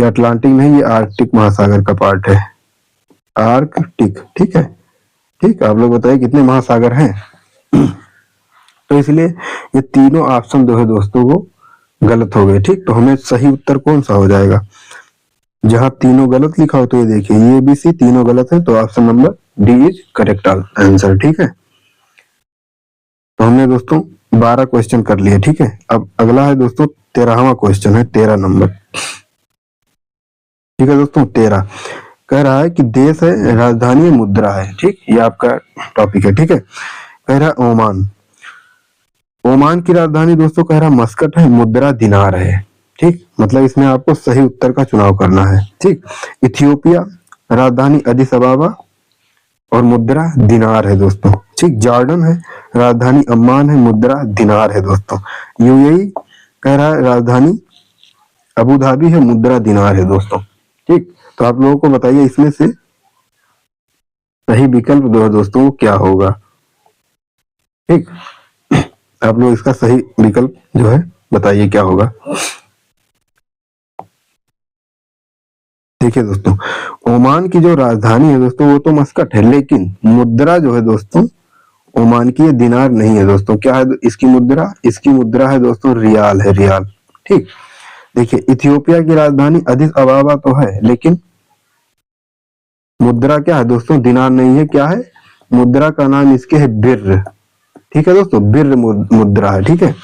ये अटलांटिक नहीं, ये आर्कटिक महासागर का पार्ट है। आर्कटिक। ठीक है। ठीक, आप लोग बताइए कितने महासागर हैं? तो इसलिए ये तीनों ऑप्शन जो है दोस्तों वो गलत हो गए। ठीक, तो हमें सही उत्तर कौन सा हो जाएगा? जहां तीनों गलत लिखा हो तो ये देखिए ये बी सी तीनों गलत है, तो option number D is correct answer. ठीक है, तो हमने दोस्तों 12 क्वेश्चन कर लिए। ठीक है, अब अगला है दोस्तों 13वां क्वेश्चन है, 13 नंबर। ठीक है दोस्तों, 13 कह रहा है कि देश है, राजधानी मुद्रा है। ठीक, ये आपका टॉपिक है। ठीक है, कह रहा है ओमान। ओमान की राजधानी दोस्तों कह रहा मस्कट है, मुद्रा दिनार है। ठीक, मतलब इसमें आपको सही उत्तर का चुनाव करना है। ठीक, इथियोपिया राजधानी अदिस अबाबा और मुद्रा दिनार है दोस्तों। ठीक, जॉर्डन है राजधानी अम्मान है, मुद्रा दिनार है दोस्तों। यूएई कह रहा है राजधानी अबू धाबी है, मुद्रा दिनार है दोस्तों। ठीक, तो आप लोगों को बताइए इसमें से सही विकल्प जो है दोस्तों वो क्या होगा? ठीक, आप लोग इसका सही विकल्प जो है बताइए क्या होगा। देखिए दोस्तों, ओमान की जो राजधानी है दोस्तों वो तो मस्कट है, लेकिन मुद्रा जो है दोस्तों ओमान की ये दिनार नहीं है दोस्तों। क्या है इसकी मुद्रा? इसकी मुद्रा है दोस्तों रियाल है, रियाल। ठीक, देखिए इथियोपिया की राजधानी अदिस अबाबा तो है, लेकिन मुद्रा क्या है दोस्तों? दिनार नहीं है। क्या है? मुद्रा का नाम इसके है बिर्र। ठीक है दोस्तों, बिर्र मुद्रा है। ठीक है,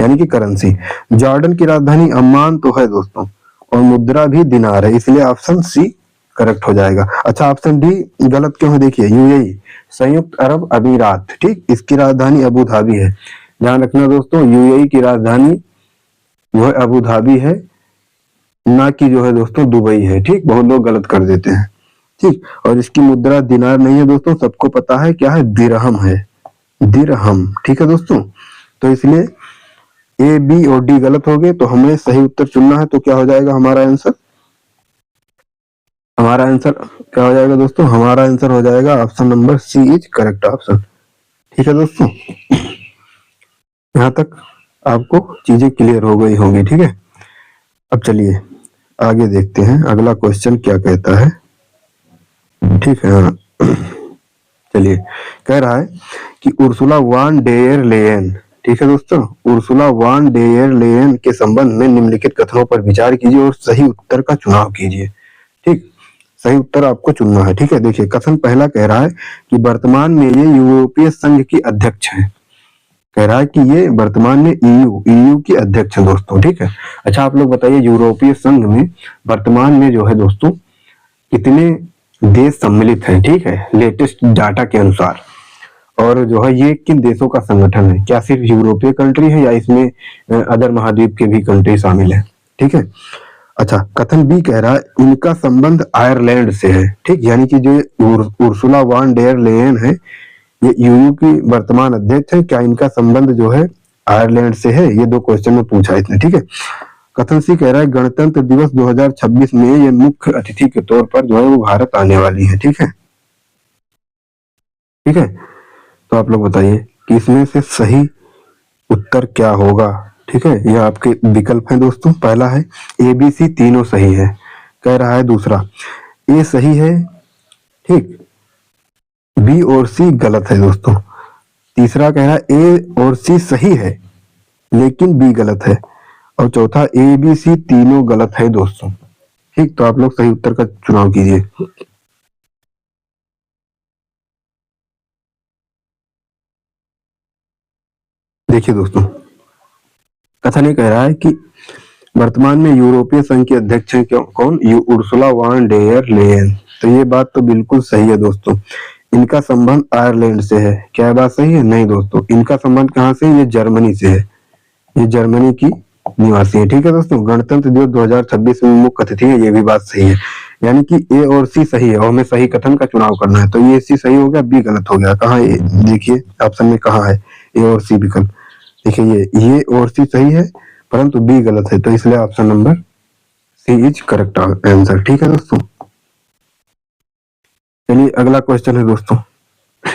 यानी कि करेंसी। जॉर्डन की राजधानी अम्मान तो है दोस्तों, और मुद्रा भी दिनार है, इसलिए ऑप्शन सी करेक्ट हो जाएगा। अच्छा, ऑप्शन डी गलत क्यों है? देखिए यूएई संयुक्त अरब अमीरात, ठीक, इसकी राजधानी अबू धाबी है। ध्यान रखना दोस्तों, यूएई की राजधानी जो है अबू धाबी है, ना कि जो है दोस्तों दुबई है। ठीक, बहुत लोग गलत कर देते हैं। ठीक, और इसकी मुद्रा दिनार नहीं है दोस्तों, सबको पता है क्या है? दिरहम है, दिरहम। ठीक है दोस्तों, तो इसलिए ए बी और डी गलत हो गए, तो हमें सही उत्तर चुनना है। तो क्या हो जाएगा हमारा आंसर? हमारा आंसर क्या हो जाएगा दोस्तों? हमारा आंसर हो जाएगा option number C is correct option. ठीक है दोस्तों, यहाँ तक आपको चीजें क्लियर हो गई होंगी। ठीक है, अब चलिए आगे देखते हैं अगला क्वेश्चन क्या कहता है। ठीक है, हाँ चलिए, कह रहा है कि उर्सुला वान डेयर लेयन, ठीक है दोस्तों, उर्सुला वान डेयर लेयन के संबंध में निम्नलिखित कथनों पर विचार कीजिए और सही उत्तर का चुनाव कीजिए। ठीक, सही उत्तर आपको चुनना है। ठीक है, देखिए कथन पहला कह रहा है कि वर्तमान में ये यूरोपीय संघ की अध्यक्ष है। कह रहा है कि ये वर्तमान में ईयू की अध्यक्ष है दोस्तों। ठीक है, अच्छा आप लोग बताइए यूरोपीय संघ में वर्तमान में जो है दोस्तों कितने देश सम्मिलित हैं? ठीक है, लेटेस्ट डाटा के अनुसार। और जो है ये किन देशों का संगठन है? क्या सिर्फ यूरोपीय कंट्री है या इसमें अदर महाद्वीप के भी कंट्री शामिल है? ठीक है, अच्छा कथन बी कह रहा है इनका संबंध आयरलैंड से है। ठीक, यानी कि जो उर्सुला वान डेयर लेयन है ये यूयू की वर्तमान अध्यक्ष है, क्या इनका संबंध जो है आयरलैंड से है? ये दो क्वेश्चन में पूछा इसने। ठीक है, कथन सी कह रहा है गणतंत्र दिवस 2026 में ये मुख्य अतिथि के तौर पर जो है वो भारत आने वाली है। ठीक है, ठीक है, तो आप लोग बताइए कि इसमें से सही उत्तर क्या होगा। ठीक है, ये आपके विकल्प हैं दोस्तों। पहला है ए बी सी तीनों सही है, कह रहा है दूसरा ए सही है, ठीक, बी और सी गलत है दोस्तों। तीसरा कह रहा है ए और सी सही है लेकिन बी गलत है, और चौथा ए बी सी तीनों गलत है दोस्तों। ठीक, तो आप लोग सही उत्तर का चुनाव कीजिए। देखिए दोस्तों, कथन ये कह रहा है कि वर्तमान में यूरोपीय संघ के अध्यक्ष हैं कौन, उर्सुला वॉन डेर लेयन। तो ये बात तो बिल्कुल सही है दोस्तों। इनका संबंध आयरलैंड से है। क्या बात सही है? नहीं दोस्तों, इनका संबंध कहाँ से? ये जर्मनी से है। ये जर्मनी की निवासी है। ठीक है दोस्तों, गणतंत्र दिवस 2026 में मुख्य अतिथि है। ये भी बात सही है, यानी कि ए और सी सही है और हमें सही कथन का चुनाव करना है। तो ये सी सही हो गया, बी गलत हो गया। कहाँ ये देखिए ऑप्शन में कहाँ है ए और सी विकल्प? देखिए ये और सी सही है परंतु बी गलत है, तो इसलिए option number C is correct answer. ठीक है दोस्तों, चलिए अगला क्वेश्चन है दोस्तों।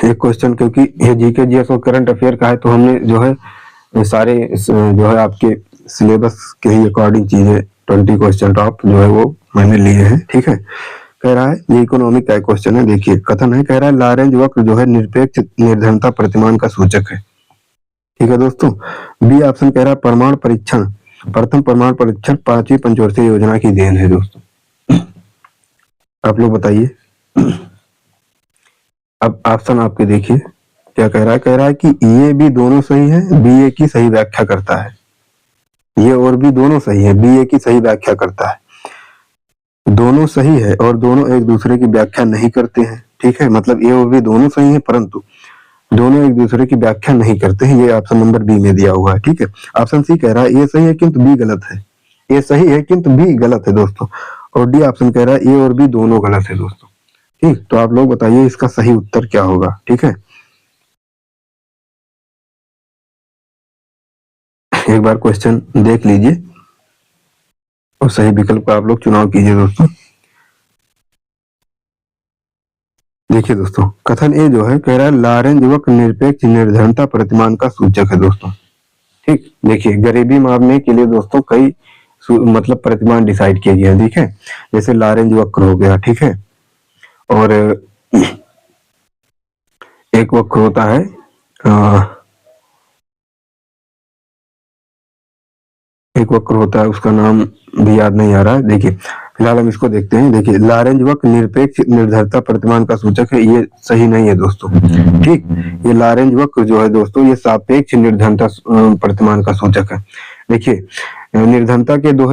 एक क्वेश्चन, क्योंकि ये जीके जीएस और करंट अफेयर का है तो हमने जो है सारे जो है आपके सिलेबस के ही अकॉर्डिंग चीजें 20 क्वेश्चन टॉप जो है वो मैंने लिए हैं। ठीक है, कह रहा है ये इकोनॉमिक का क्वेश्चन है। देखिए कथन है, कह रहा है लॉरेंज वक्र जो है निरपेक्ष निर्धनता प्रतिमान का सूचक है। ठीक है दोस्तों, बी ऑप्शन कह रहा है प्रमाण परीक्षण, प्रथम प्रमाण परीक्षण 5वीं पंचवर्षीय योजना की देन है। दोस्तों आप लोग बताइए। अब ऑप्शन आपके देखिए क्या कह रहा है। कह रहा है कि ये भी दोनों सही है, बी ए की सही व्याख्या करता है। ये और भी दोनों सही है, बी ए की सही व्याख्या करता है। दोनों सही है और दोनों एक दूसरे की व्याख्या नहीं करते हैं। ठीक है, मतलब ए और बी दोनों सही है परंतु दोनों एक दूसरे की व्याख्या नहीं करते हैं। ये ऑप्शन नंबर बी में दिया हुआ है। ठीक है, ऑप्शन सी कह रहा है ये सही है किंतु बी गलत है। ये सही है किंतु बी गलत है दोस्तों। और डी ऑप्शन कह रहा है ए और बी दोनों गलत है दोस्तों। ठीक, तो आप लोग बताइए इसका सही उत्तर क्या होगा। ठीक है, एक बार क्वेश्चन देख लीजिए और सही विकल्प का आप लोग चुनाव कीजिए दोस्तों। देखिए दोस्तों, कथन ए जो है कह रहा है लॉरेंज वक्र निरपेक्ष निर्धनता प्रतिमान का सूचक है दोस्तों। ठीक, देखिए गरीबी मापने के लिए दोस्तों कई मतलब प्रतिमान डिसाइड किए गए हैं। ठीक है, जैसे लॉरेंज वक्र हो गया। ठीक है, और एक वक्र होता है एक वक्र होता है, उसका नाम भी याद नहीं आ रहा है। देखिए फिलहाल हम इसको देखते हैं। देखिए लॉरेंज वक्र निरपेक्ष निर्धनता प्रतिमान का सूचक है, ये सही नहीं है दोस्तों। ठीक, ये लॉरेंज वक्र जो है दोस्तों ये सापेक्ष निर्धनता प्रतिमान का सूचक है। देखिए निर्धनता के दो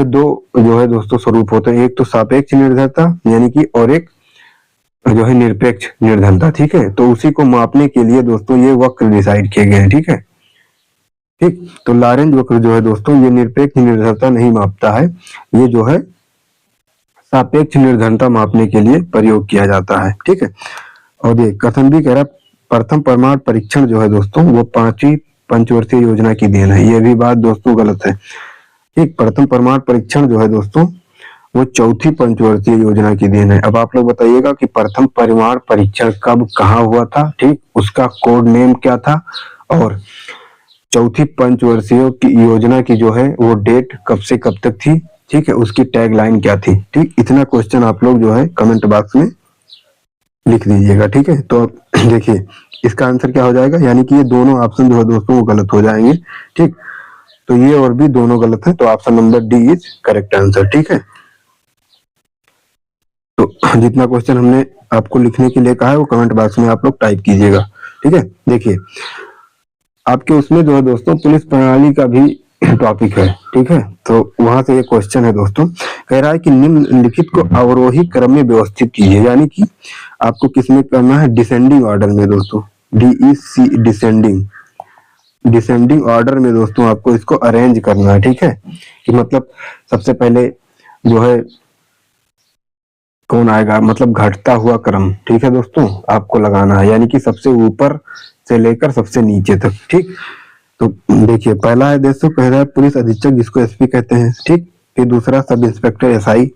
जो है दोस्तों स्वरूप होते हैं, एक तो सापेक्ष निर्धनता यानी कि और एक जो है निरपेक्ष निर्धनता। ठीक है, तो उसी को मापने के लिए दोस्तों ये वक्र डिसाइड किए गए हैं। ठीक है, ठीक, तो लॉरेंज वक्र जो है दोस्तों ये निरपेक्ष निर्धनता नहीं मापता है, ये जो है सापेक्ष निर्धनता मापने के लिए प्रयोग किया जाता है। ठीक है, और ये कथन भी कह रहा है प्रथम प्रमाण परीक्षण जो है दोस्तों वो 5वीं पंचवर्षीय योजना की देन है। ये भी बात दोस्तों गलत है। ठीक, प्रथम प्रमाण परीक्षण जो है दोस्तों वो 4थी पंचवर्षीय योजना की देन है। अब आप लोग बताइएगा कि प्रथम परिमाण परीक्षण कब कहाँ हुआ था। ठीक, उसका कोड नेम क्या था और 4थी पंचवर्षीय की योजना की जो है वो डेट कब से कब तक थी। ठीक है, उसकी टैग लाइन क्या थी। ठीक, इतना क्वेश्चन आप लोग जो है कमेंट बॉक्स में लिख दीजिएगा। ठीक है, तो देखिए इसका आंसर क्या हो जाएगा, यानी कि ये दोनों ऑप्शन जो है दोस्तों वो गलत हो जाएंगे। ठीक, तो ये और भी दोनों गलत है, तो option number D is correct answer. ठीक है, तो जितना क्वेश्चन हमने आपको लिखने के लिए कहा है वो कमेंट बॉक्स में आप लोग टाइप कीजिएगा। ठीक है, देखिए आपके उसमें जो है दोस्तों पुलिस प्रणाली का भी टॉपिक है। ठीक है, तो वहां से एक क्वेश्चन है दोस्तों, कह रहा है कि निम्नलिखित को अवरोही क्रम में व्यवस्थित कीजिए, यानी कि आपको किसमें करना है, डिसेंडिंग ऑर्डर में दोस्तों, DEC डिसेंडिंग ऑर्डर में दोस्तों आपको इसको अरेंज करना है। ठीक है, कि मतलब सबसे पहले जो है कौन आएगा, मतलब घटता हुआ क्रम। ठीक है दोस्तों, आपको लगाना है, यानी कि सबसे ऊपर से लेकर सबसे नीचे तक। ठीक, तो देखिए पहला है दोस्तों कह रहा है पुलिस अधीक्षक जिसको एसपी कहते हैं। ठीक, फिर दूसरा सब इंस्पेक्टर SI।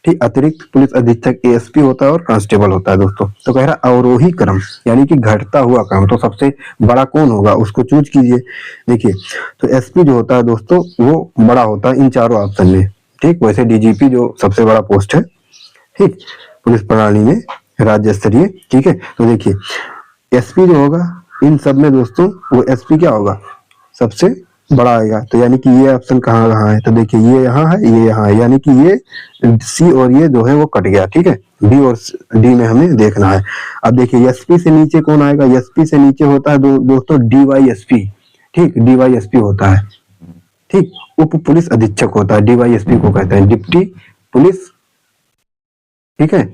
ठीक, अतिरिक्त पुलिस अधीक्षक ASP होता है और कांस्टेबल होता है दोस्तों। तो कह रहा है अवरोही क्रम यानी कि घटता हुआ क्रम, तो सबसे बड़ा कौन होगा उसको चूज कीजिए। देखिए तो SP जो होता है दोस्तों वो बड़ा होता है इन चारों ऑप्शन में। ठीक, वैसे DGP जो सबसे बड़ा पोस्ट है ठीक पुलिस प्रणाली में राज्य स्तरीय। ठीक है, तो देखिए SP जो होगा इन सब में दोस्तों वो SP क्या होगा, सबसे बड़ा आएगा। तो यानी कि ये ऑप्शन कहाँ कहाँ है, तो देखिए ये यहाँ है, ये यहाँ है, यानी कि ये C और ये जो है वो कट गया। ठीक है, B और D में हमें देखना है। अब देखिए SP से नीचे कौन आएगा, SP से नीचे होता है दोस्तों DYSP। ठीक, डीवाईएसपी होता है। ठीक, उप पुलिस अधीक्षक होता है, डीवाईएसपी को कहते हैं डिप्टी पुलिस, ठीक है,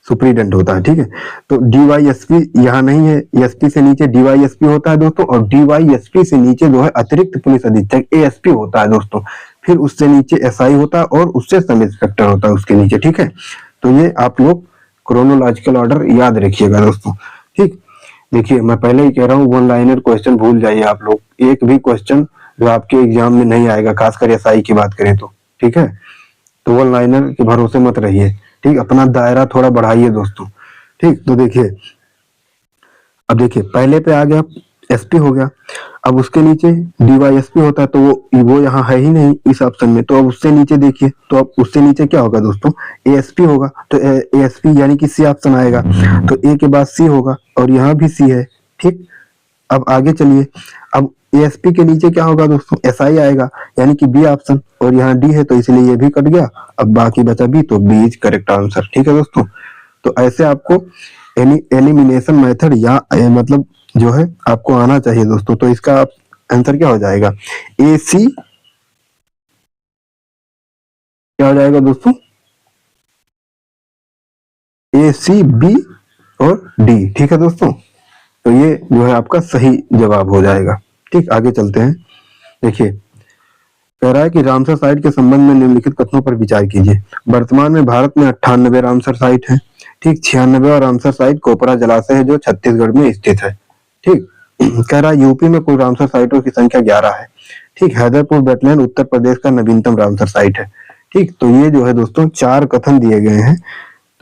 सुप्रीडेंट होता है। ठीक है, तो डीवाईएसपी यहाँ नहीं है, एसपी से नीचे डीवाईएसपी होता है दोस्तों, और डीवाईएसपी से नीचे जो है अतिरिक्त पुलिस अधीक्षक एएसपी होता है दोस्तों, फिर उससे नीचे एसआई होता है और उससे सब इंस्पेक्टर होता है उसके नीचे। ठीक है, तो ये आप लोग क्रोनोलॉजिकल ऑर्डर याद रखिएगा दोस्तों। ठीक, देखिए मैं पहले ही कह रहा हूँ वन लाइनर क्वेश्चन भूल जाइए आप लोग, एक भी क्वेश्चन जो आपके एग्जाम में नहीं आएगा, खासकर एसआई की बात करें तो। ठीक है, तो वन लाइनर के भरोसे मत रहिए। ठीक, अपना दायरा थोड़ा बढ़ाइए दोस्तों। ठीक, तो देखिए अब देखिए पहले पे आ गया एसपी हो गया, अब उसके नीचे डीवाईएसपी होता है, तो वो यहाँ है ही नहीं इस ऑप्शन में, तो अब उससे नीचे देखिए, तो अब उससे नीचे क्या होगा दोस्तों, एएसपी होगा, तो एएसपी यानी कि सी ऑप्शन आएगा, तो ए के बाद सी होगा और यहाँ भी सी है। ठीक, अब आगे चलिए, अब एएसपी के नीचे क्या होगा दोस्तों, एसआई आएगा यानी कि बी ऑप्शन, और यहाँ डी है तो इसलिए ये भी कट गया, अब बाकी बचा बी, तो बी इज करेक्ट आंसर। ठीक है दोस्तों, तो ऐसे आपको एलिमिनेशन मेथड या मतलब जो है आपको आना चाहिए दोस्तों। तो इसका आंसर क्या हो जाएगा, ए सी क्या हो जाएगा दोस्तों, ए सी बी और डी। ठीक है दोस्तों, तो ये जो है आपका सही जवाब हो जाएगा। ठीक, आगे चलते हैं। देखिए कह रहा है कि रामसर साइट के संबंध में निम्नलिखित कथनों पर विचार कीजिए। वर्तमान में भारत में 98 रामसर साइट है। ठीक, 96 और रामसर साइट कोपरा जलाशय है जो छत्तीसगढ़ में स्थित है। ठीक, कह रहा है यूपी में कुल रामसर साइटों की संख्या 11 है। ठीक, हैदरपुर वेटलैंड उत्तर प्रदेश का नवीनतम रामसर साइट है। ठीक, तो ये जो है दोस्तों 4 कथन दिए गए हैं,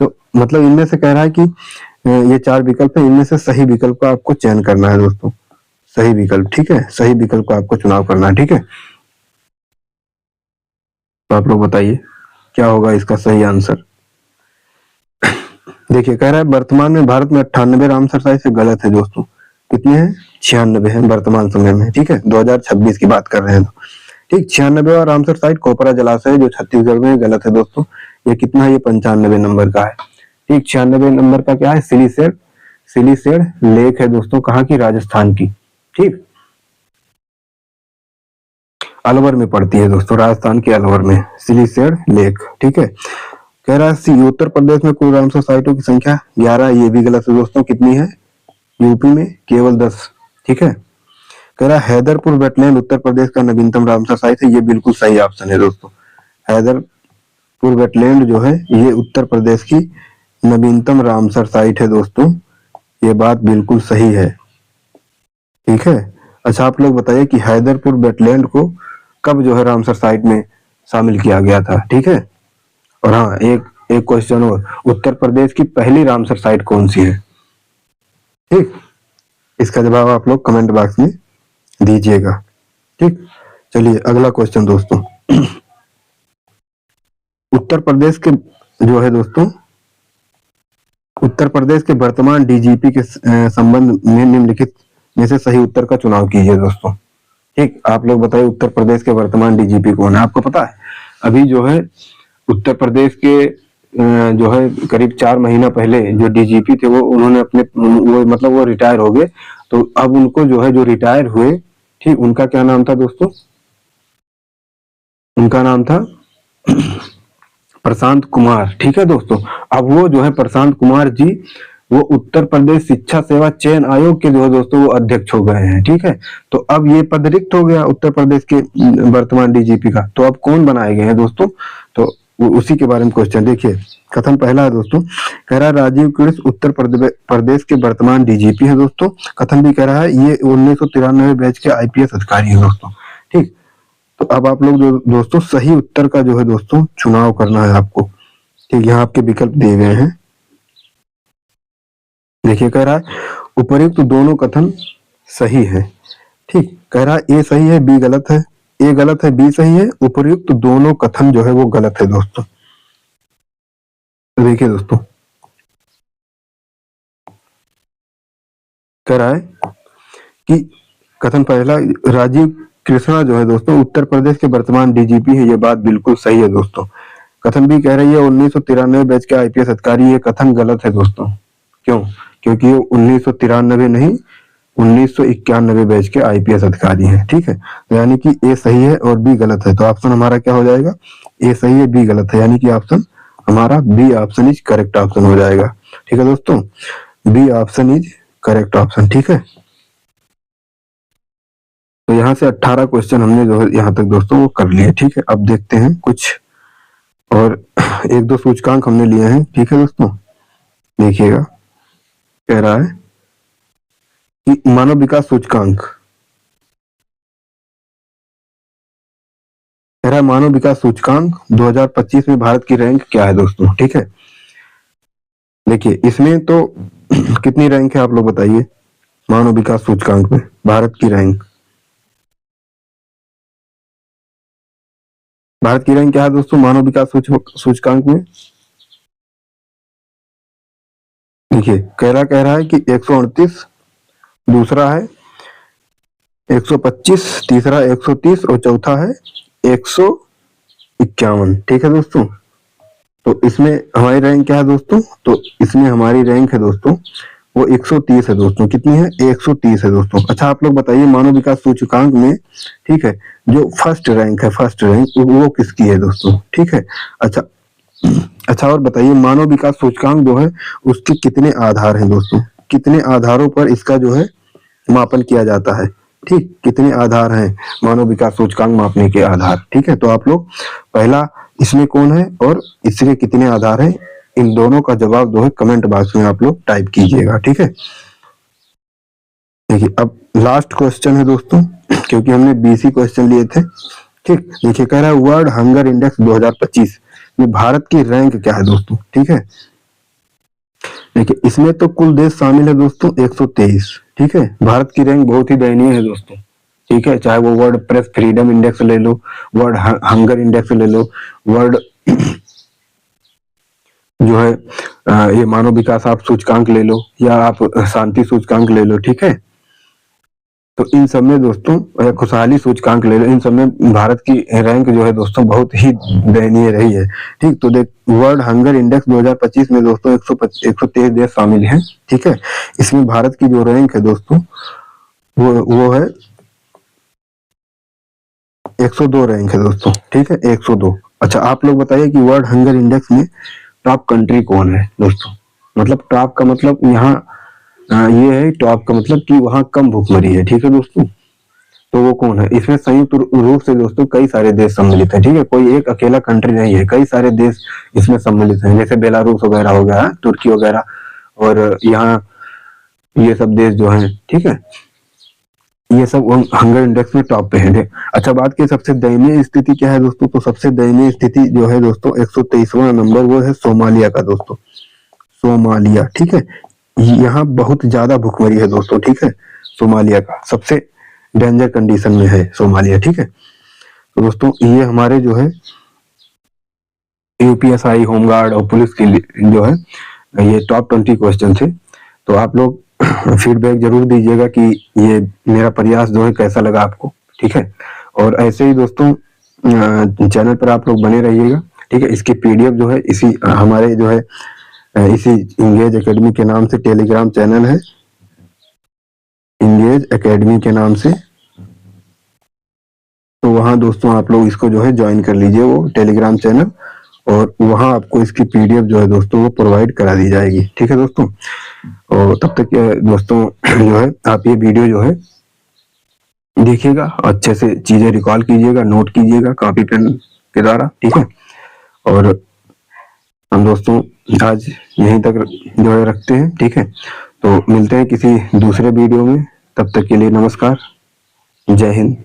तो मतलब इनमें से कह रहा है कि ये 4 विकल्प है, इनमें से सही विकल्प का आपको चयन करना है दोस्तों, सही विकल्प। ठीक है, सही विकल्प का आपको चुनाव करना है। ठीक है, तो आप लोग बताइए क्या होगा इसका सही आंसर। देखिए कह रहा है वर्तमान में भारत में 98 रामसर साइट से गलत है दोस्तों, कितने हैं, 96 है वर्तमान समय में। ठीक है, 2026 की बात कर रहे हैं तो। ठीक, 96 और रामसर साइट कोपरा जलाशय जो छत्तीसगढ़ में गलत है दोस्तों, ये कितना है, ये 95 नंबर का है। ठीक, 96 नंबर का क्या है, सिलीसेड लेक है दोस्तों, कहाँ की, राजस्थान की। ठीक, अलवर में पड़ती है दोस्तों, राजस्थान के अलवर में सिलीसेड लेक। ठीक है, कह रहा है उत्तर प्रदेश में कुल रामसर साइटों की संख्या 11, ये भी गलत है दोस्तों, कितनी है, यूपी में केवल 10। ठीक है, कह रहा है हैदरपुर वेटलैंड उत्तर प्रदेश का नवीनतम रामसर साइट है, ये बिल्कुल सही ऑप्शन है दोस्तों। हैदरपुर वेटलैंड जो है ये उत्तर प्रदेश की नवीनतम रामसर साइट है दोस्तों, ये बात बिल्कुल सही है। ठीक है, अच्छा आप लोग बताइए कि हैदरपुर वेटलैंड को कब जो है रामसर साइट में शामिल किया गया था। ठीक है, और हाँ एक क्वेश्चन और, उत्तर प्रदेश की पहली रामसर साइट कौन सी है। ठीक, इसका जवाब आप लोग कमेंट बॉक्स में दीजिएगा। ठीक, चलिए अगला क्वेश्चन दोस्तों। उत्तर प्रदेश के जो है दोस्तों, उत्तर प्रदेश के वर्तमान डीजीपी के संबंध में निम्नलिखित में से सही उत्तर का चुनाव कीजिए दोस्तों। ठीक, आप लोग बताइए उत्तर प्रदेश के वर्तमान डीजीपी कौन है। आपको पता है अभी जो है उत्तर प्रदेश के जो है करीब 4 महीना पहले जो डीजीपी थे वो उन्होंने अपने वो मतलब वो रिटायर हो गए, तो अब उनको जो है जो रिटायर हुए, ठीक, उनका क्या नाम था दोस्तों, उनका नाम था प्रशांत कुमार। ठीक है दोस्तों, अब वो जो है प्रशांत कुमार जी वो उत्तर प्रदेश शिक्षा सेवा चयन आयोग के जो है दोस्तों वो अध्यक्ष हो गए हैं। ठीक है, तो अब ये पद रिक्त हो गया उत्तर प्रदेश के वर्तमान डीजीपी का, तो अब कौन बनाए गए हैं दोस्तों, तो उसी के बारे में क्वेश्चन। देखिए कथन पहला है दोस्तों, कह रहा है राजीव कृष्ण उत्तर प्रदेश के वर्तमान डीजीपी है दोस्तों। कथन भी कह रहा है ये 1993 बैच के आईपीएस अधिकारी है दोस्तों। ठीक, तो अब आप लोग जो दोस्तों सही उत्तर का जो है दोस्तों चुनाव करना है आपको। ठीक, यहाँ आपके विकल्प दिए गए हैं। देखिए कह रहा है उपयुक्त दोनों कथन सही है। ठीक, कह रहा है ए सही है बी गलत है, ए गलत है बी सही है, उपयुक्त दोनों कथन जो है वो गलत है दोस्तों। तो देखिए दोस्तों कह रहा है कि कथन पहला राजीव कृष्णा जो है दोस्तों उत्तर प्रदेश के वर्तमान डीजीपी है, ये बात बिल्कुल सही है दोस्तों। कथन भी कह रही है 1993 बैच के आईपीएस अधिकारी, ये कथन गलत है दोस्तों। क्यों, क्योंकि ये 1993 नहीं 1991 बैच के आईपीएस अधिकारी हैं। ठीक है, तो यानी कि ए सही है और बी गलत है, तो ऑप्शन हमारा क्या हो जाएगा, ए सही है बी गलत है, यानी कि ऑप्शन हमारा B option is correct option हो जाएगा। ठीक है दोस्तों, B option is correct option. ठीक है, तो यहाँ से 18 क्वेश्चन हमने जो है यहाँ तक दोस्तों वो कर लिए। ठीक है, अब देखते हैं कुछ और एक दो सूचकांक हमने लिए हैं। ठीक है दोस्तों, देखिएगा, कह रहा है कि मानव विकास सूचकांक, कह रहा है मानव विकास सूचकांक 2025 में भारत की रैंक क्या है दोस्तों। ठीक है, देखिए इसमें तो कितनी रैंक है आप लोग बताइए, मानव विकास सूचकांक में भारत की रैंक, भारत की रैंक क्या है दोस्तों मानव विकास सूचकांक में। देखिए कह रहा है कि 138, दूसरा है 125, तीसरा 130 और चौथा है 151। ठीक है दोस्तों, तो इसमें हमारी रैंक क्या है दोस्तों, तो इसमें हमारी रैंक है दोस्तों वो 130 है दोस्तों। कितनी है, 130 है दोस्तों। अच्छा आप लोग बताइए मानव विकास सूचकांक में, ठीक है, जो फर्स्ट रैंक है, फर्स्ट रैंक वो किसकी है दोस्तों। ठीक है, अच्छा और बताइए मानव विकास सूचकांक जो है उसके कितने आधार हैं दोस्तों, कितने आधारों पर इसका जो है मापन किया जाता है। ठीक, कितने आधार हैं मानव विकास सूचकांक मापने के आधार। ठीक है, तो आप लोग पहला इसमें कौन है और इसके कितने आधार हैं, इन दोनों का जवाब जो है कमेंट बॉक्स में आप लोग टाइप कीजिएगा। ठीक है, देखिए अब लास्ट क्वेश्चन है दोस्तों, क्योंकि हमने 20 क्वेश्चन लिए थे। ठीक, देखिए कह रहा है वर्ल्ड हंगर इंडेक्स 2025 में भारत की रैंक क्या है दोस्तों। ठीक है, देखिए इसमें तो कुल देश शामिल है दोस्तों 123। ठीक है, भारत की रैंक बहुत ही दयनीय है दोस्तों। ठीक है, चाहे वो वर्ल्ड प्रेस फ्रीडम इंडेक्स ले लो, वर्ल्ड हंगर इंडेक्स ले लो, वर्ल्ड जो है ये मानव विकास आप सूचकांक ले लो, या आप शांति सूचकांक ले लो। ठीक है, तो इन सब में दोस्तों खुशहाली सूचकांक ले लो, इन सब में भारत की रैंक जो है दोस्तों बहुत ही दयनीय रही है। ठीक, तो देख वर्ल्ड हंगर इंडेक्स 2025 में दोस्तों 123 देश शामिल हैं। ठीक है, इसमें भारत की जो रैंक है दोस्तों वो है 102 रैंक है दोस्तों। ठीक है, 102। अच्छा आप लोग बताइए कि वर्ल्ड हंगर इंडेक्स में टॉप कंट्री कौन है दोस्तों, मतलब टॉप का मतलब यहाँ ये है, टॉप का मतलब कि वहाँ कम भूखमरी है। ठीक है दोस्तों, तो वो कौन है, इसमें संयुक्त रूप से दोस्तों कई सारे देश सम्मिलित है। ठीक है, कोई एक अकेला कंट्री नहीं है, कई सारे देश इसमें सम्मिलित हैं, जैसे बेलारूस वगैरह हो गया, तुर्की वगैरह, और यहाँ ये सब देश जो है, ठीक है, ये सब हंगर इंडेक्स में टॉप पे है। अच्छा बात की सबसे दयनीय स्थिति क्या है दोस्तों, तो सबसे दयनीय स्थिति जो है दोस्तों 123वां नंबर वो है सोमालिया का दोस्तों, सोमालिया। ठीक है, यहाँ बहुत ज्यादा भूखमरी है दोस्तों। ठीक है, सोमालिया का सबसे डेंजर कंडीशन में है सोमालिया। ठीक है, तो दोस्तों ये हमारे जो है यूपीएसआई, होमगार्ड और पुलिस की जो है ये टॉप 20 क्वेश्चन थे। तो आप लोग फीडबैक जरूर दीजिएगा कि ये मेरा प्रयास जो है कैसा लगा आपको। ठीक है, और ऐसे ही दोस्तों चैनल पर आप लोग बने रहिएगा। ठीक है, इसकी पीडीएफ जो है इसी हमारे जो है इसी इंगेज एकेडमी के नाम से टेलीग्राम चैनल है, इंगेज एकेडमी के नाम से, तो वहां दोस्तों आप लोग इसको जो है ज्वाइन कर लीजिए वो टेलीग्राम चैनल, और वहां आपको इसकी पीडीएफ जो है दोस्तों वो प्रोवाइड करा दी जाएगी। ठीक है दोस्तों, और तब तक दोस्तों जो है आप ये वीडियो जो है देखिएगा, अच्छे से चीजें रिकॉल कीजिएगा, नोट कीजिएगा कॉपी पेन के द्वारा। ठीक है, और हम दोस्तों आज यहीं तक जो है रखते हैं। ठीक है, तो मिलते हैं किसी दूसरे वीडियो में, तब तक के लिए नमस्कार, जय हिंद।